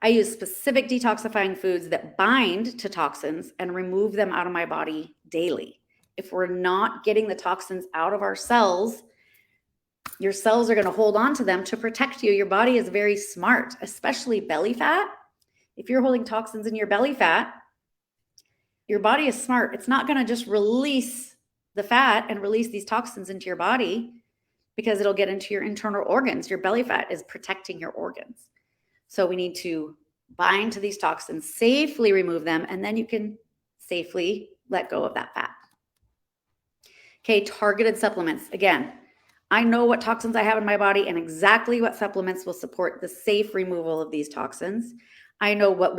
I use specific detoxifying foods that bind to toxins and remove them out of my body daily. If we're not getting the toxins out of our cells, your cells are going to hold on to them to protect you. Your body is very smart, especially belly fat. If you're holding toxins in your belly fat, your body is smart. It's not going to just release the fat and release these toxins into your body because it'll get into your internal organs. Your belly fat is protecting your organs. So we need to bind to these toxins, safely remove them, and then you can safely let go of that fat. Okay, targeted supplements. Again, I know what toxins I have in my body and exactly what supplements will support the safe removal of these toxins. I know what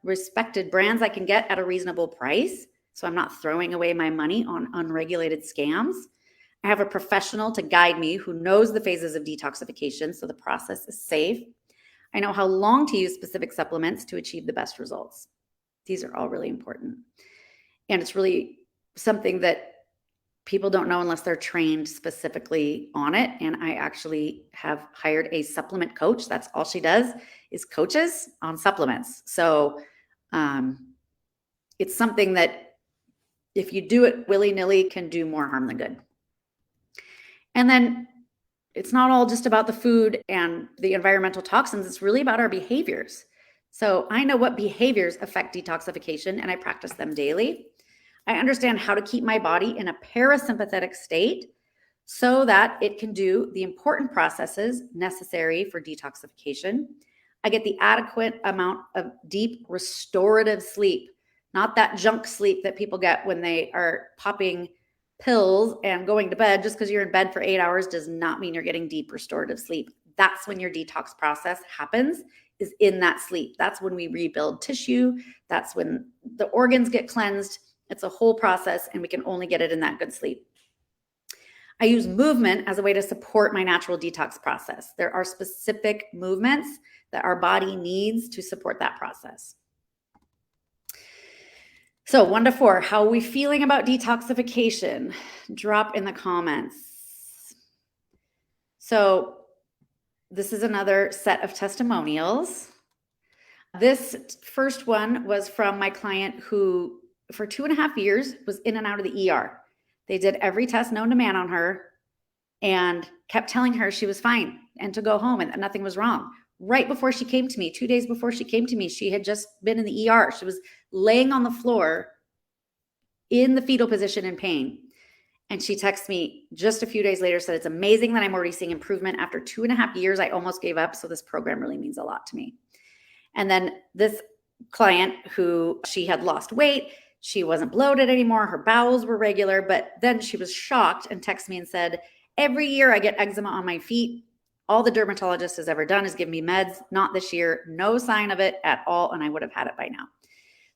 respected brands I can get at a reasonable price, so I'm not throwing away my money on unregulated scams. I have a professional to guide me who knows the phases of detoxification, so the process is safe. I know how long to use specific supplements to achieve the best results. These are all really important. And it's really something that people don't know unless they're trained specifically on it. And I actually have hired a supplement coach. That's all she does is coaches on supplements. So it's something that if you do it willy-nilly can do more harm than good. And then it's not all just about the food and the environmental toxins. It's really about our behaviors. So I know what behaviors affect detoxification and I practice them daily. I understand how to keep my body in a parasympathetic state so that it can do the important processes necessary for detoxification. I get the adequate amount of deep restorative sleep, not that junk sleep that people get when they are popping pills and going to bed. Just because you're in bed for 8 hours does not mean you're getting deep restorative sleep. That's when your detox process happens, is in that sleep. That's when we rebuild tissue. That's when the organs get cleansed. It's a whole process and we can only get it in that good sleep. I use movement as a way to support my natural detox process. There are specific movements that our body needs to support that process. So 1 to 4, how are we feeling about detoxification? Drop in the comments. So this is another set of testimonials. This first one was from my client who for 2.5 years was in and out of the ER. They did every test known to man on her and kept telling her she was fine and to go home and that nothing was wrong. Right before she came to me, 2 days before she came to me, she had just been in the ER. She was laying on the floor in the fetal position in pain. And she texted me just a few days later, said, it's amazing that I'm already seeing improvement. After 2.5 years, I almost gave up. So this program really means a lot to me. And then this client who she had lost weight, she wasn't bloated anymore. Her bowels were regular, but then she was shocked and texted me and said, every year I get eczema on my feet. All the dermatologist has ever done is give me meds. Not this year, no sign of it at all. And I would have had it by now.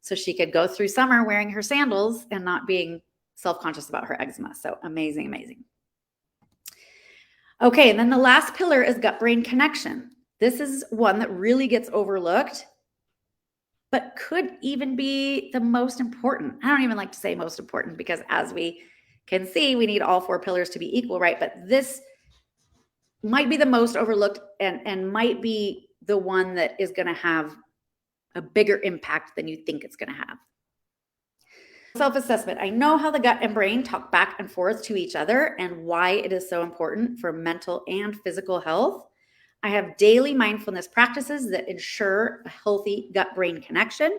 So she could go through summer wearing her sandals and not being self-conscious about her eczema. So amazing, amazing. Okay, and then the last pillar is gut-brain connection. This is one that really gets overlooked, but could even be the most important. I don't even like to say most important because as we can see, we need all 4 pillars to be equal, right? But this might be the most overlooked and might be the one that is going to have a bigger impact than you think it's going to have. Self-assessment. I know how the gut and brain talk back and forth to each other and why it is so important for mental and physical health. I have daily mindfulness practices that ensure a healthy gut-brain connection.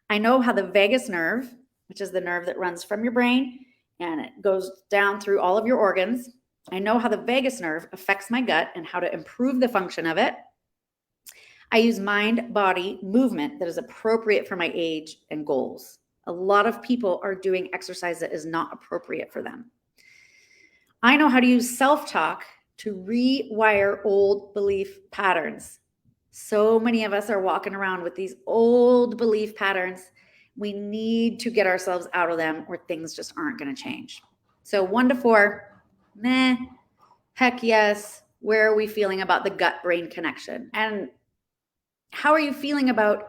I know how the vagus nerve, which is the nerve that runs from your brain and it goes down through all of your organs. I know how the vagus nerve affects my gut and how to improve the function of it. I use mind-body movement that is appropriate for my age and goals. A lot of people are doing exercise that is not appropriate for them. I know how to use self-talk to rewire old belief patterns. So many of us are walking around with these old belief patterns. We need to get ourselves out of them or things just aren't going to change. So 1 to 4, meh, heck yes. Where are we feeling about the gut-brain connection? And how are you feeling about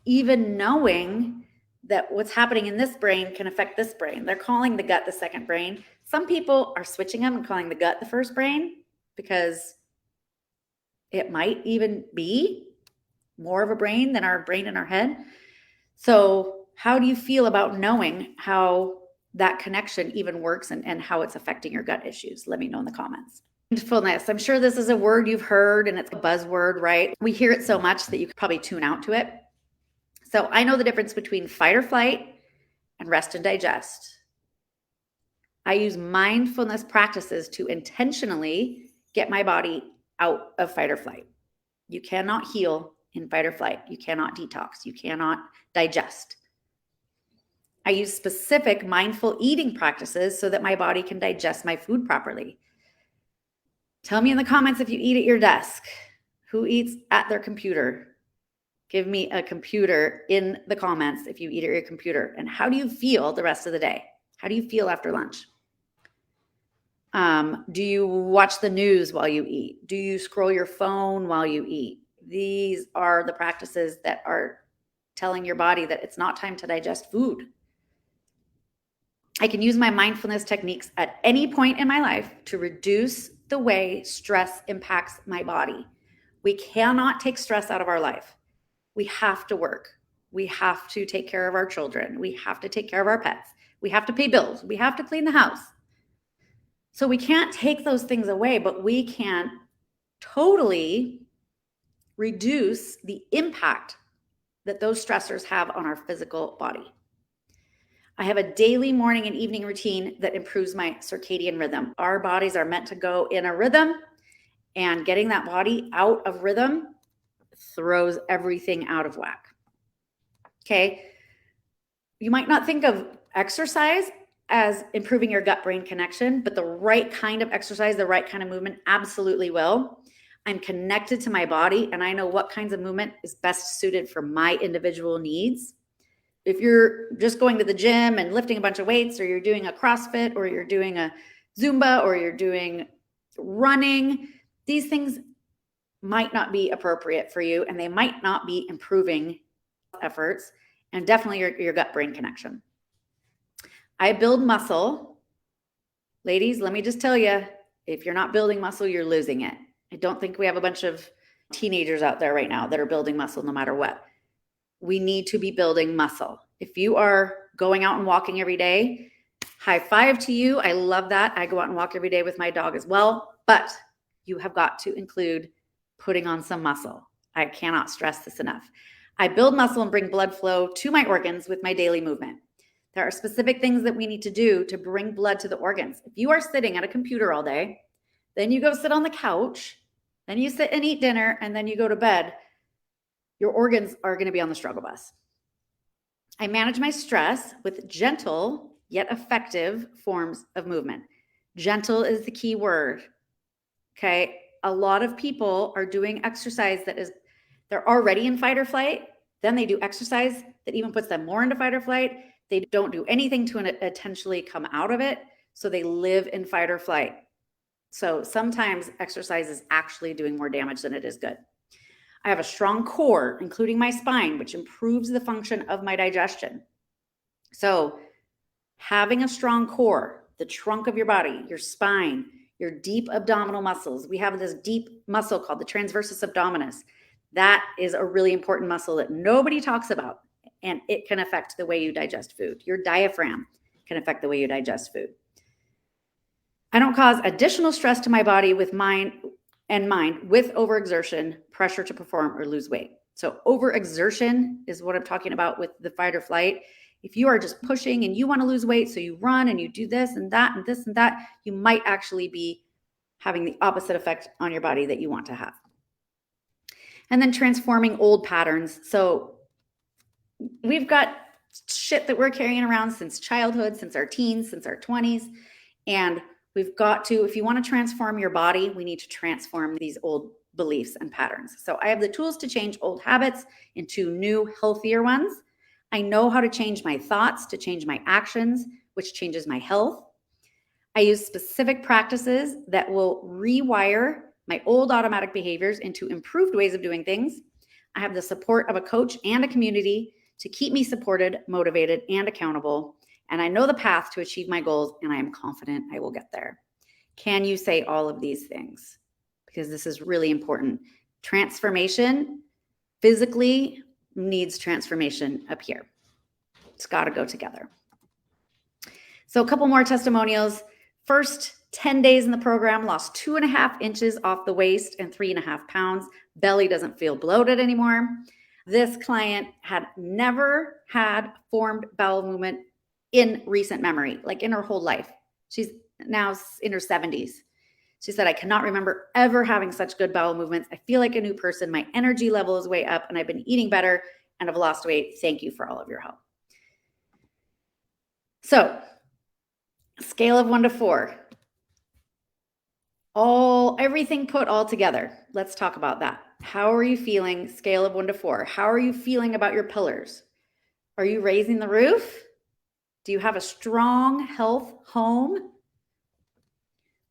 even knowing that what's happening in this brain can affect this brain? They're calling the gut the second brain. Some people are switching them and calling the gut the first brain because it might even be more of a brain than our brain in our head. So how do you feel about knowing how that connection even works and how it's affecting your gut issues? Let me know in the comments. Mindfulness. I'm sure this is a word you've heard and it's a buzzword, right? We hear it so much that you could probably tune out to it. So I know the difference between fight or flight and rest and digest. I use mindfulness practices to intentionally get my body out of fight or flight. You cannot heal in fight or flight. You cannot detox. You cannot digest. I use specific mindful eating practices so that my body can digest my food properly. Tell me in the comments if you eat at your desk. Who eats at their computer? Give me a computer in the comments if you eat at your computer. And how do you feel the rest of the day? How do you feel after lunch? Do you watch the news while you eat? Do you scroll your phone while you eat? These are the practices that are telling your body that it's not time to digest food. I can use my mindfulness techniques at any point in my life to reduce the way stress impacts my body. We cannot take stress out of our life. We have to work. We have to take care of our children. We have to take care of our pets. We have to pay bills. We have to clean the house. So we can't take those things away, but we can totally reduce the impact that those stressors have on our physical body. I have a daily morning and evening routine that improves my circadian rhythm. Our bodies are meant to go in a rhythm, and getting that body out of rhythm throws everything out of whack. Okay. You might not think of exercise as improving your gut-brain connection, but the right kind of exercise, the right kind of movement absolutely will. I'm connected to my body and I know what kinds of movement is best suited for my individual needs. If you're just going to the gym and lifting a bunch of weights, or you're doing a CrossFit, or you're doing a Zumba, or you're doing running, these things might not be appropriate for you and they might not be improving efforts and definitely your gut-brain connection. I build muscle. Ladies, let me just tell you, if you're not building muscle, you're losing it. I don't think we have a bunch of teenagers out there right now that are building muscle no matter what. We need to be building muscle. If you are going out and walking every day, high five to you. I love that. I go out and walk every day with my dog as well, but you have got to include putting on some muscle. I cannot stress this enough. I build muscle and bring blood flow to my organs with my daily movement. There are specific things that we need to do to bring blood to the organs. If you are sitting at a computer all day, then you go sit on the couch, then you sit and eat dinner, and then you go to bed, your organs are going to be on the struggle bus. I manage my stress with gentle yet effective forms of movement. Gentle is the key word. Okay. A lot of people are doing exercise that is, they're already in fight or flight. Then they do exercise that even puts them more into fight or flight. They don't do anything to intentionally come out of it. So they live in fight or flight. So sometimes exercise is actually doing more damage than it is good. I have a strong core, including my spine, which improves the function of my digestion. So having a strong core, the trunk of your body, your spine, your deep abdominal muscles. We have this deep muscle called the transversus abdominis. That is a really important muscle that nobody talks about. and it can affect the way you digest food. Your diaphragm can affect the way you digest food. I don't cause additional stress to my body with mind with overexertion, pressure to perform or lose weight. So overexertion is what I'm talking about with the fight or flight. If you are just pushing and you want to lose weight, so you run and you do this and that and this and that, you might actually be having the opposite effect on your body that you want to have. And then transforming old patterns. So we've got shit that we're carrying around since childhood, since our teens, since our 20s. And we've got to, if you want to transform your body, we need to transform these old beliefs and patterns. So I have the tools to change old habits into new, healthier ones. I know how to change my thoughts, to change my actions, which changes my health. I use specific practices that will rewire my old automatic behaviors into improved ways of doing things. I have the support of a coach and a community to keep me supported, motivated, and accountable. And I know the path to achieve my goals, and I am confident I will get there. Can you say all of these things? Because this is really important. Transformation physically needs transformation up here. It's got to go together. So a couple more testimonials. First 10 days in the program, lost 2.5 inches off the waist and 3.5 pounds. Belly doesn't feel bloated anymore. This client had never had formed bowel movement in recent memory, like in her whole life. She's now in her 70s. She said, I cannot remember ever having such good bowel movements. I feel like a new person. My energy level is way up and I've been eating better and I've lost weight. Thank you for all of your help. So, scale of 1 to 4. Everything put all together. Let's talk about that. How are you feeling? Scale of 1 to 4. How are you feeling about your pillars? Are you raising the roof? Do you have a strong health home?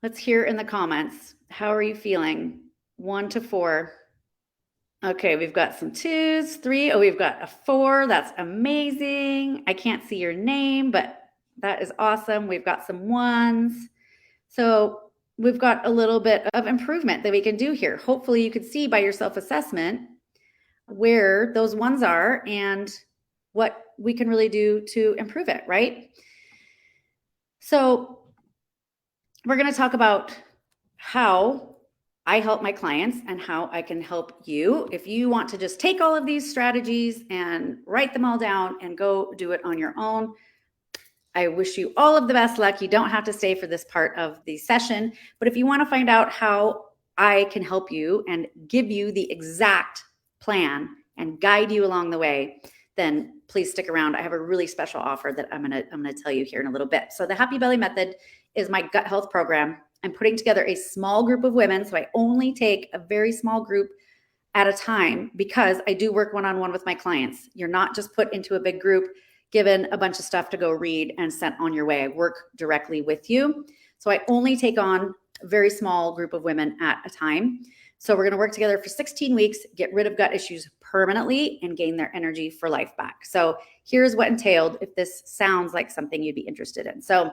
Let's hear in the comments. How are you feeling? 1 to 4. Okay, we've got some 2s, 3. Oh, we've got a 4. That's amazing. I can't see your name, but that is awesome. We've got some 1s. So we've got a little bit of improvement that we can do here. Hopefully you can see by your self-assessment where those 1s are and what we can really do to improve it, right? So we're going to talk about how I help my clients and how I can help you. If you want to just take all of these strategies and write them all down and go do it on your own, I wish you all of the best luck. You don't have to stay for this part of the session, but if you want to find out how I can help you and give you the exact plan and guide you along the way, then please stick around. I have a really special offer that I'm gonna tell you here in a little bit. So the Happy Belly Method is my gut health program. I'm putting together a small group of women, so I only take a very small group at a time because I do work one-on-one with my clients. You're not just put into a big group, given a bunch of stuff to go read and sent on your way. I work directly with you. So I only take on a very small group of women at a time. So we're going to work together for 16 weeks, get rid of gut issues permanently and gain their energy for life back. So here's what entailed if this sounds like something you'd be interested in. So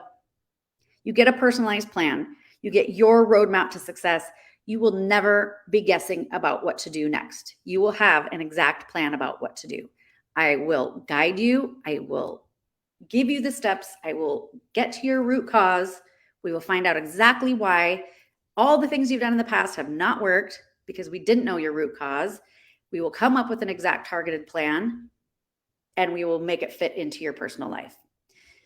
you get a personalized plan. You get your roadmap to success. You will never be guessing about what to do next. You will have an exact plan about what to do. I will guide you. I will give you the steps. I will get to your root cause. We will find out exactly why all the things you've done in the past have not worked because we didn't know your root cause. We will come up with an exact targeted plan and we will make it fit into your personal life.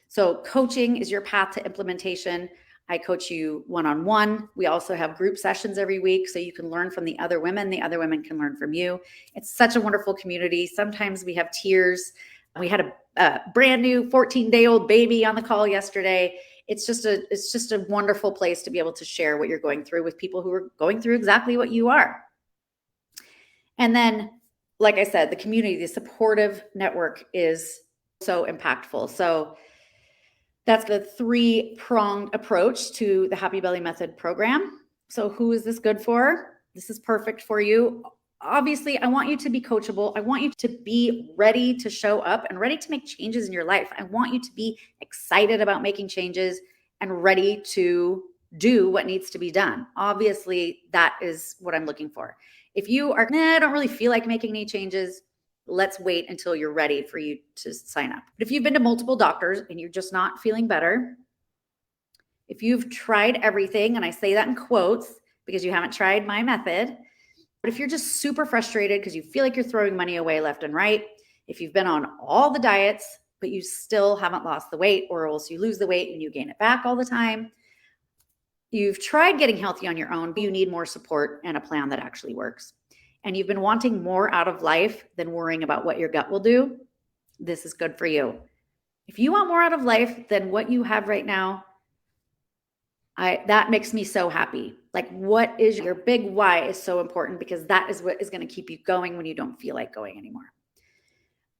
So coaching is your path to implementation. I coach you one-on-one. We also have group sessions every week so you can learn from the other women. The other women can learn from you. It's such a wonderful community. Sometimes we have tears. We had a brand new 14-day-old baby on the call yesterday. It's just a wonderful place to be able to share what you're going through with people who are going through exactly what you are. And then, like I said, the community, the supportive network is so impactful. So that's the 3-pronged approach to the Happy Belly Method program. So who is this good for? This is perfect for you. Obviously, I want you to be coachable. I want you to be ready to show up and ready to make changes in your life. I want you to be excited about making changes and ready to do what needs to be done. Obviously, that is what I'm looking for. If you are, I don't really feel like making any changes, let's wait until you're ready for you to sign up. But if you've been to multiple doctors and you're just not feeling better, if you've tried everything, and I say that in quotes because you haven't tried my method, but if you're just super frustrated because you feel like you're throwing money away left and right, if you've been on all the diets, but you still haven't lost the weight, or else you lose the weight and you gain it back all the time, you've tried getting healthy on your own, but you need more support and a plan that actually works, and you've been wanting more out of life than worrying about what your gut will do, this is good for you. If you want more out of life than what you have right now, that makes me so happy. Like, what is your big why is so important, because that is what is going to keep you going when you don't feel like going anymore.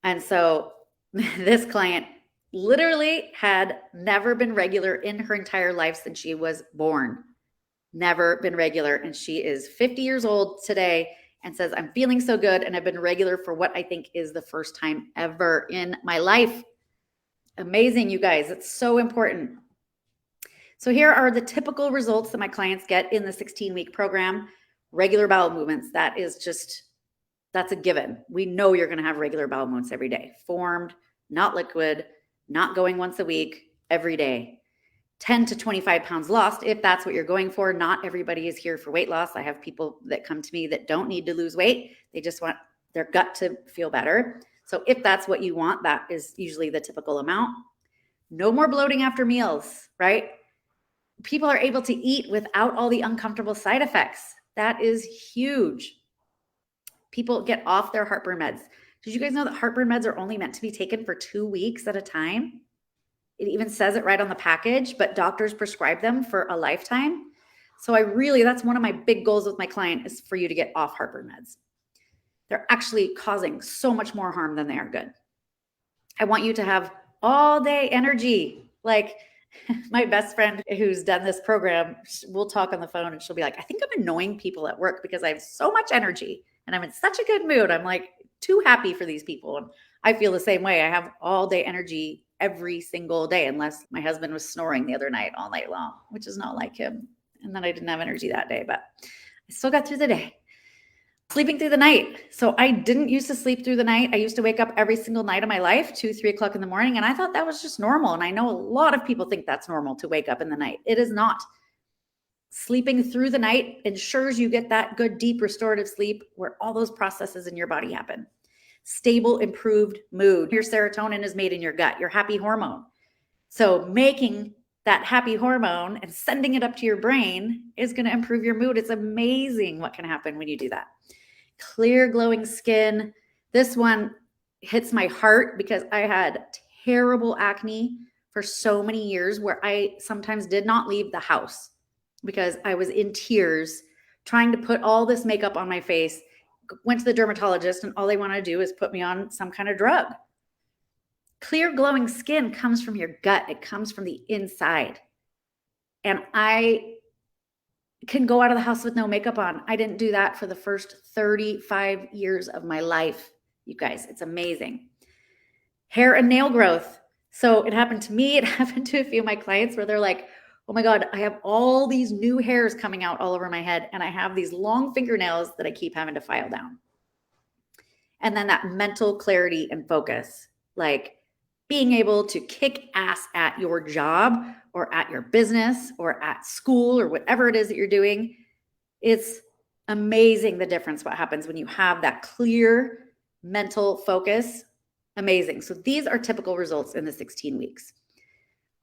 And so this client literally had never been regular in her entire life since she was born. Never been regular. And she is 50 years old today and says, I'm feeling so good. And I've been regular for what I think is the first time ever in my life. Amazing, you guys. It's so important. So here are the typical results that my clients get in the 16-week program. Regular bowel movements, that's a given. We know you're going to have regular bowel movements every day. Formed, not liquid, not going once a week, every day. 10 to 25 pounds lost, if that's what you're going for. Not everybody is here for weight loss. I have people that come to me that don't need to lose weight. They just want their gut to feel better. So if that's what you want, that is usually the typical amount. No more bloating after meals, right? People are able to eat without all the uncomfortable side effects. That is huge. People get off their heartburn meds. Did you guys know that heartburn meds are only meant to be taken for 2 weeks at a time? It even says it right on the package, but doctors prescribe them for a lifetime. So that's one of my big goals with my client, is for you to get off heartburn meds. They're actually causing so much more harm than they are good. I want you to have all day energy. Like, my best friend who's done this program, we'll talk on the phone and she'll be like, I think I'm annoying people at work because I have so much energy and I'm in such a good mood. I'm like too happy for these people. And I feel the same way. I have all day energy every single day, unless my husband was snoring the other night all night long, which is not like him. And then I didn't have energy that day, but I still got through the day. Sleeping through the night. So I didn't used to sleep through the night. I used to wake up every single night of my life, 2, 3 o'clock in the morning. And I thought that was just normal. And I know a lot of people think that's normal to wake up in the night. It is not. Sleeping through the night ensures you get that good, deep, restorative sleep where all those processes in your body happen. Stable, improved mood. Your serotonin is made in your gut, your happy hormone. So making that happy hormone and sending it up to your brain is going to improve your mood. It's amazing what can happen when you do that. Clear, glowing skin. This one hits my heart because I had terrible acne for so many years, where I sometimes did not leave the house because I was in tears trying to put all this makeup on my face. Went to the dermatologist and all they want to do is put me on some kind of drug. Clear, glowing skin comes from your gut. It comes from the inside. And I can go out of the house with no makeup on. I didn't do that for the first 35 years of my life. You guys, it's amazing. Hair and nail growth. So it happened to me. It happened to a few of my clients where they're like, oh my God, I have all these new hairs coming out all over my head. And I have these long fingernails that I keep having to file down. And then that mental clarity and focus, like being able to kick ass at your job or at your business or at school or whatever it is that you're doing. It's amazing the difference what happens when you have that clear mental focus. Amazing. So these are typical results in the 16 weeks.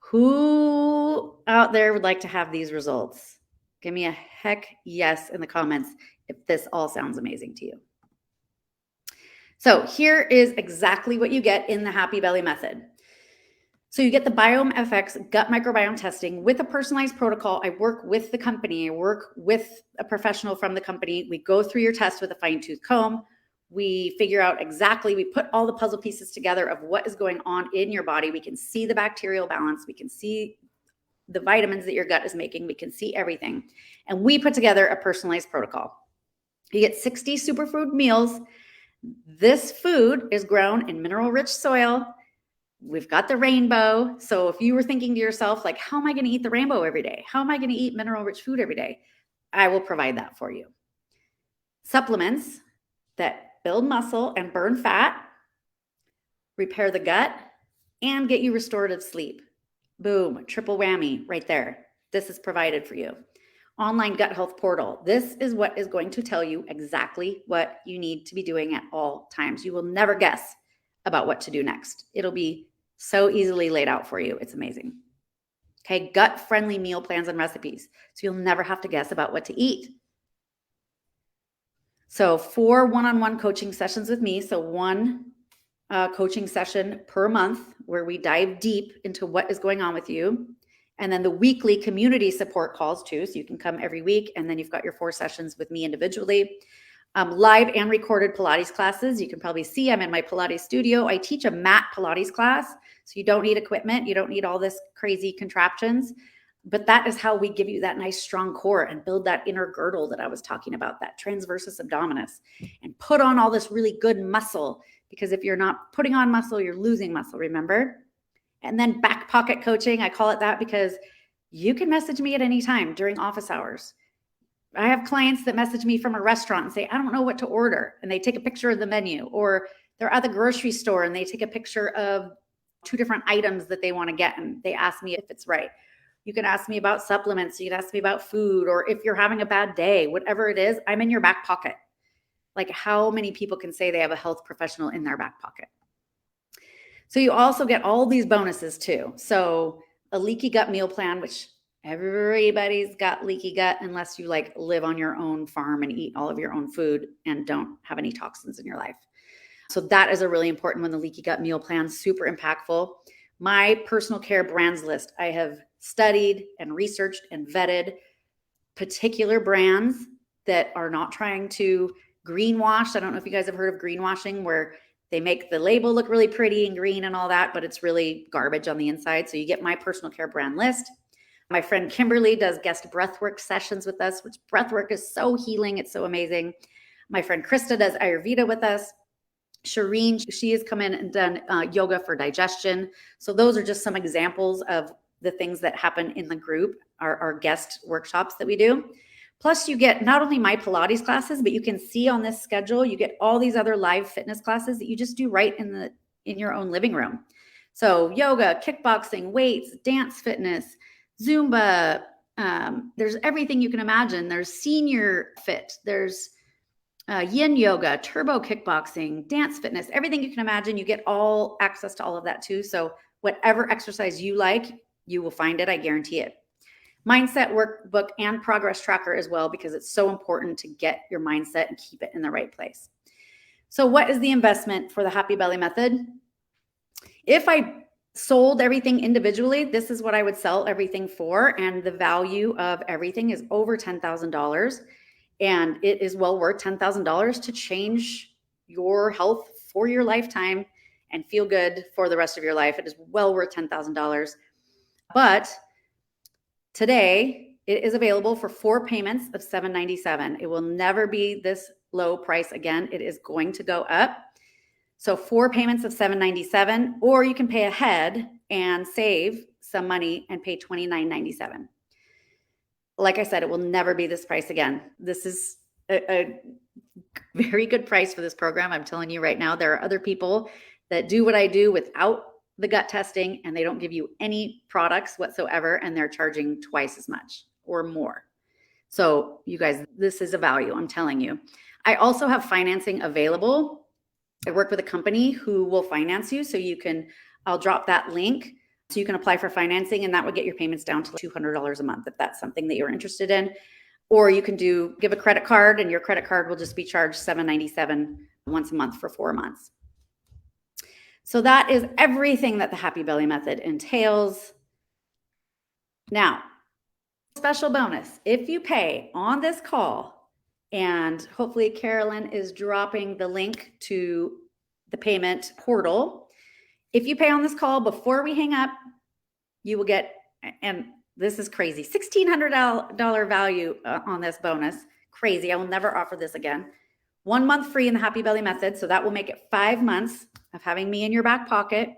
Who out there would like to have these results? Give me a heck yes in the comments if this all sounds amazing to you. So here is exactly what you get in the Happy Belly method. So you get the Biome FX gut microbiome testing with a personalized protocol. I work with the company. I work with a professional from the company. We go through your test with a fine-tooth comb. We figure out exactly, we put all the puzzle pieces together of what is going on in your body. We can see the bacterial balance. We can see the vitamins that your gut is making. We can see everything. And we put together a personalized protocol. You get 60 superfood meals. This food is grown in mineral-rich soil. We've got the rainbow. So if you were thinking to yourself, like, how am I going to eat the rainbow every day? How am I going to eat mineral-rich food every day? I will provide that for you. Supplements that build muscle and burn fat, repair the gut, and get you restorative sleep. Boom, triple whammy right there. This is provided for you. Online gut health portal. This is what is going to tell you exactly what you need to be doing at all times. You will never guess about what to do next. It'll be so easily laid out for you. It's amazing. Okay, gut-friendly meal plans and recipes. So you'll never have to guess about what to eat. So 4 one-on-one coaching sessions with me. So one coaching session per month where we dive deep into what is going on with you. And then the weekly community support calls too. So you can come every week, and then you've got your 4 sessions with me individually. Live and recorded Pilates classes. You can probably see I'm in my Pilates studio. I teach a mat Pilates class. So you don't need equipment. You don't need all this crazy contraptions. But that is how we give you that nice strong core and build that inner girdle that I was talking about, that transversus abdominis, and put on all this really good muscle. Because if you're not putting on muscle, you're losing muscle, remember? And then back pocket coaching, I call it that because you can message me at any time during office hours. I have clients that message me from a restaurant and say, I don't know what to order. And they take a picture of the menu, or they're at the grocery store and they take a picture of 2 different items that they want to get. And they ask me if it's right. You can ask me about supplements. You can ask me about food, or if you're having a bad day, whatever it is, I'm in your back pocket. Like, how many people can say they have a health professional in their back pocket? So you also get all these bonuses too. So a leaky gut meal plan, which everybody's got leaky gut unless you like live on your own farm and eat all of your own food and don't have any toxins in your life. So that is a really important one, the leaky gut meal plan, super impactful. My personal care brands list. I have studied and researched and vetted particular brands that are not trying to greenwash. I don't know if you guys have heard of greenwashing, where they make the label look really pretty and green and all that, but it's really garbage on the inside. So you get my personal care brand list. My friend Kimberly does guest breathwork sessions with us, which breathwork is so healing. It's so amazing. My friend Krista does Ayurveda with us. Shireen, she has come in and done yoga for digestion. So those are just some examples of the things that happen in the group, our guest workshops that we do. Plus, you get not only my Pilates classes, but you can see on this schedule, you get all these other live fitness classes that you just do right in your own living room. So yoga, kickboxing, weights, dance fitness, Zumba, there's everything you can imagine. There's senior fit, there's yin yoga, turbo kickboxing, dance fitness, everything you can imagine. You get all access to all of that too. So whatever exercise you like, you will find it. I guarantee it. Mindset workbook and progress tracker as well, because it's so important to get your mindset and keep it in the right place. So what is the investment for the Happy Belly method? If I sold everything individually, this is what I would sell everything for. And the value of everything is over $10,000. And it is well worth $10,000 to change your health for your lifetime and feel good for the rest of your life. It is well worth $10,000. But today, it is available for 4 payments of $797. It will never be this low price again. It is going to go up. So 4 payments of $797, or you can pay ahead and save some money and pay $29.97. Like I said, it will never be this price again. This is a very good price for this program. I'm telling you right now, there are other people that do what I do without the gut testing, and they don't give you any products whatsoever, and they're charging twice as much or more. So you guys, this is a value, I'm telling you. I also have financing available. I work with a company who will finance you. So I'll drop that link so you can apply for financing, and that would get your payments down to $200 a month if that's something that you're interested in. Or you can give a credit card, and your credit card will just be charged $797 once a month for 4 months. So that is everything that the Happy Belly method entails. Now, special bonus, if you pay on this call, and hopefully Carolyn is dropping the link to the payment portal. If you pay on this call before we hang up, you will get, and this is crazy, $1,600 value on this bonus. Crazy. I will never offer this again. 1 month free in the Happy Belly method. So that will make it 5 months of having me in your back pocket.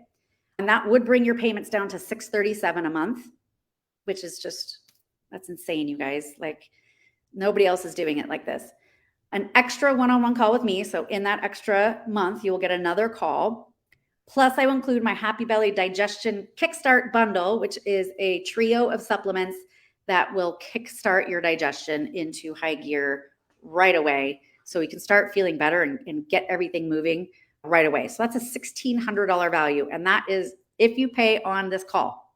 And that would bring your payments down to $637 a month, which is just, that's insane, you guys. Like, nobody else is doing it like this. an extra one-on-one call with me. So in that extra month, you will get another call. Plus, I will include my Happy Belly Digestion Kickstart Bundle, which is a trio of supplements that will kickstart your digestion into high gear right away. So we can start feeling better and get everything moving right away. So that's a $1,600 value. And that is if you pay on this call.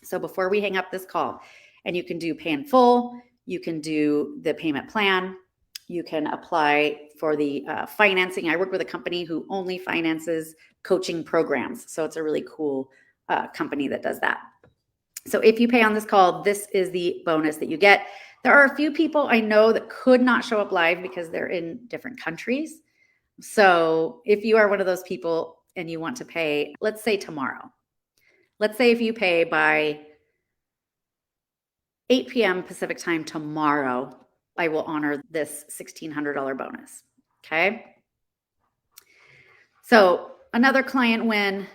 So before we hang up this call, and you can do pay in full, you can do the payment plan, you can apply for the financing. I work with a company who only finances coaching programs. So it's a really cool company that does that. So if you pay on this call, this is the bonus that you get. There are a few people I know that could not show up live because they're in different countries. So if you are one of those people and you want to pay, let's say tomorrow. Let's say if you pay by 8 p.m. Pacific time tomorrow, I will honor this $1,600 bonus. Okay. So another client win,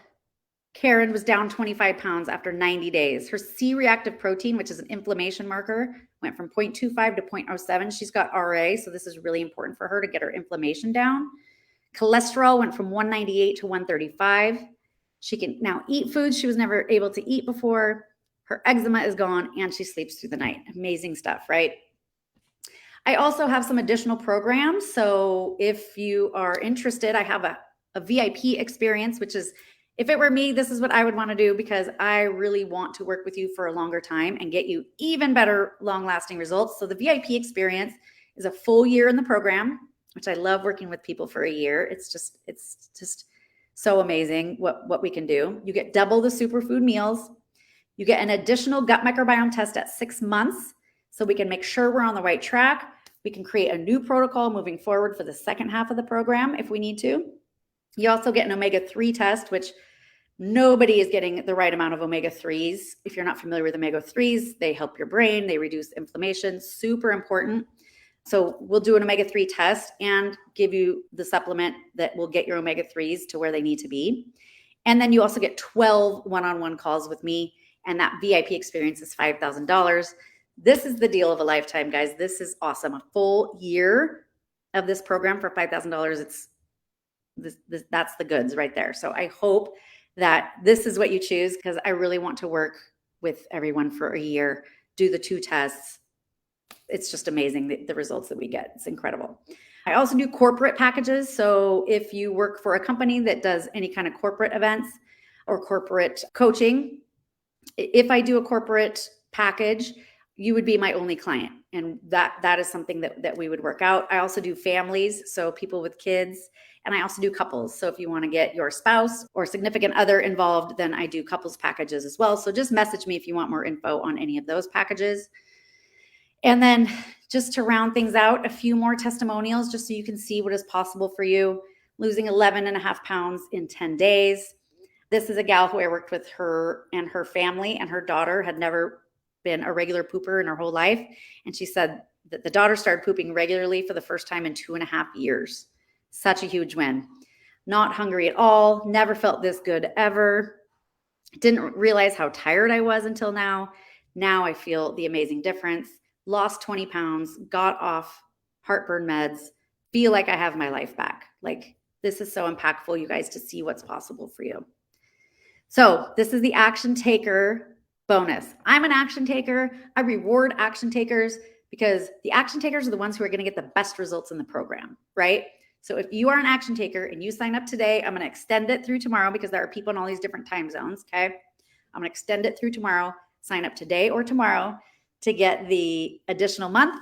Karen was down 25 pounds after 90 days. Her C-reactive protein, which is an inflammation marker, went from 0.25 to 0.07. She's got RA, so this is really important for her to get her inflammation down. Cholesterol went from 198 to 135. She can now eat foods she was never able to eat before. Her eczema is gone and she sleeps through the night. Amazing stuff, right? I also have some additional programs. So if you are interested, I have a VIP experience, which is, if it were me, this is what I would want to do because I really want to work with you for a longer time and get you even better long-lasting results. So the VIP experience is a full year in the program, which I love working with people for a year. It's just so amazing what we can do. You get double the superfood meals. You get an additional gut microbiome test at 6 months so we can make sure we're on the right track. We can create a new protocol moving forward for the second half of the program if we need to. You also get an omega-3 test, which nobody is getting the right amount of omega-3s. If you're not familiar with omega-3s, they help your brain, they reduce inflammation, super important. So we'll do an omega-3 test and give you the supplement that will get your omega-3s to where they need to be. And then you also get 12 one-on-one calls with me, and that VIP experience is $5,000. This is the deal of a lifetime, guys. This is awesome. A full year of this program for $5,000. That's the goods right there. So I hope that this is what you choose because I really want to work with everyone for a year, do the 2 tests. It's just amazing, the results that we get. It's incredible. I also do corporate packages. So if you work for a company that does any kind of corporate events or corporate coaching, if I do a corporate package, you would be my only client. And that is something that we would work out. I also do families, so people with kids, and I also do couples. So if you want to get your spouse or significant other involved, then I do couples packages as well. So just message me if you want more info on any of those packages. And then just to round things out, a few more testimonials just so you can see what is possible for you. Losing 11.5 pounds in 10 days. This is a gal who I worked with, her and her family, and her daughter had never been a regular pooper in her whole life. And she said that the daughter started pooping regularly for the first time in 2.5 years. Such a huge win. Not hungry at all. Never felt this good ever. Didn't realize how tired I was until now. Now I feel the amazing difference. Lost 20 pounds, got off heartburn meds, feel like I have my life back. Like, this is so impactful, you guys, to see what's possible for you. So this is the action taker bonus. I'm an action taker. I reward action takers because the action takers are the ones who are going to get the best results in the program, right? So if you are an action taker and you sign up today, I'm going to extend it through tomorrow because there are people in all these different time zones, okay? I'm going to extend it through tomorrow. Sign up today or tomorrow to get the additional month,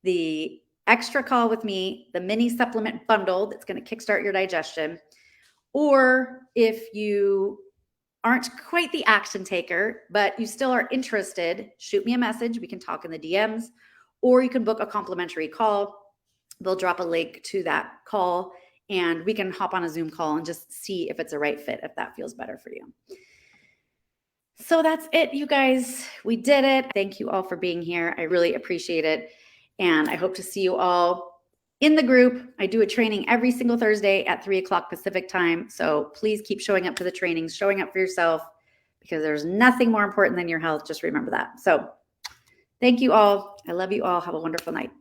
the extra call with me, the mini supplement bundle that's going to kickstart your digestion. Or if you aren't quite the action taker, but you still are interested, shoot me a message. We can talk in the DMs, or you can book a complimentary call. They'll drop a link to that call and we can hop on a Zoom call and just see if it's a right fit, if that feels better for you. So that's it, you guys. We did it. Thank you all for being here. I really appreciate it. And I hope to see you all in the group. I do a training every single Thursday at 3:00 Pacific time. So please keep showing up to the trainings, showing up for yourself, because there's nothing more important than your health. Just remember that. So thank you all. I love you all. Have a wonderful night.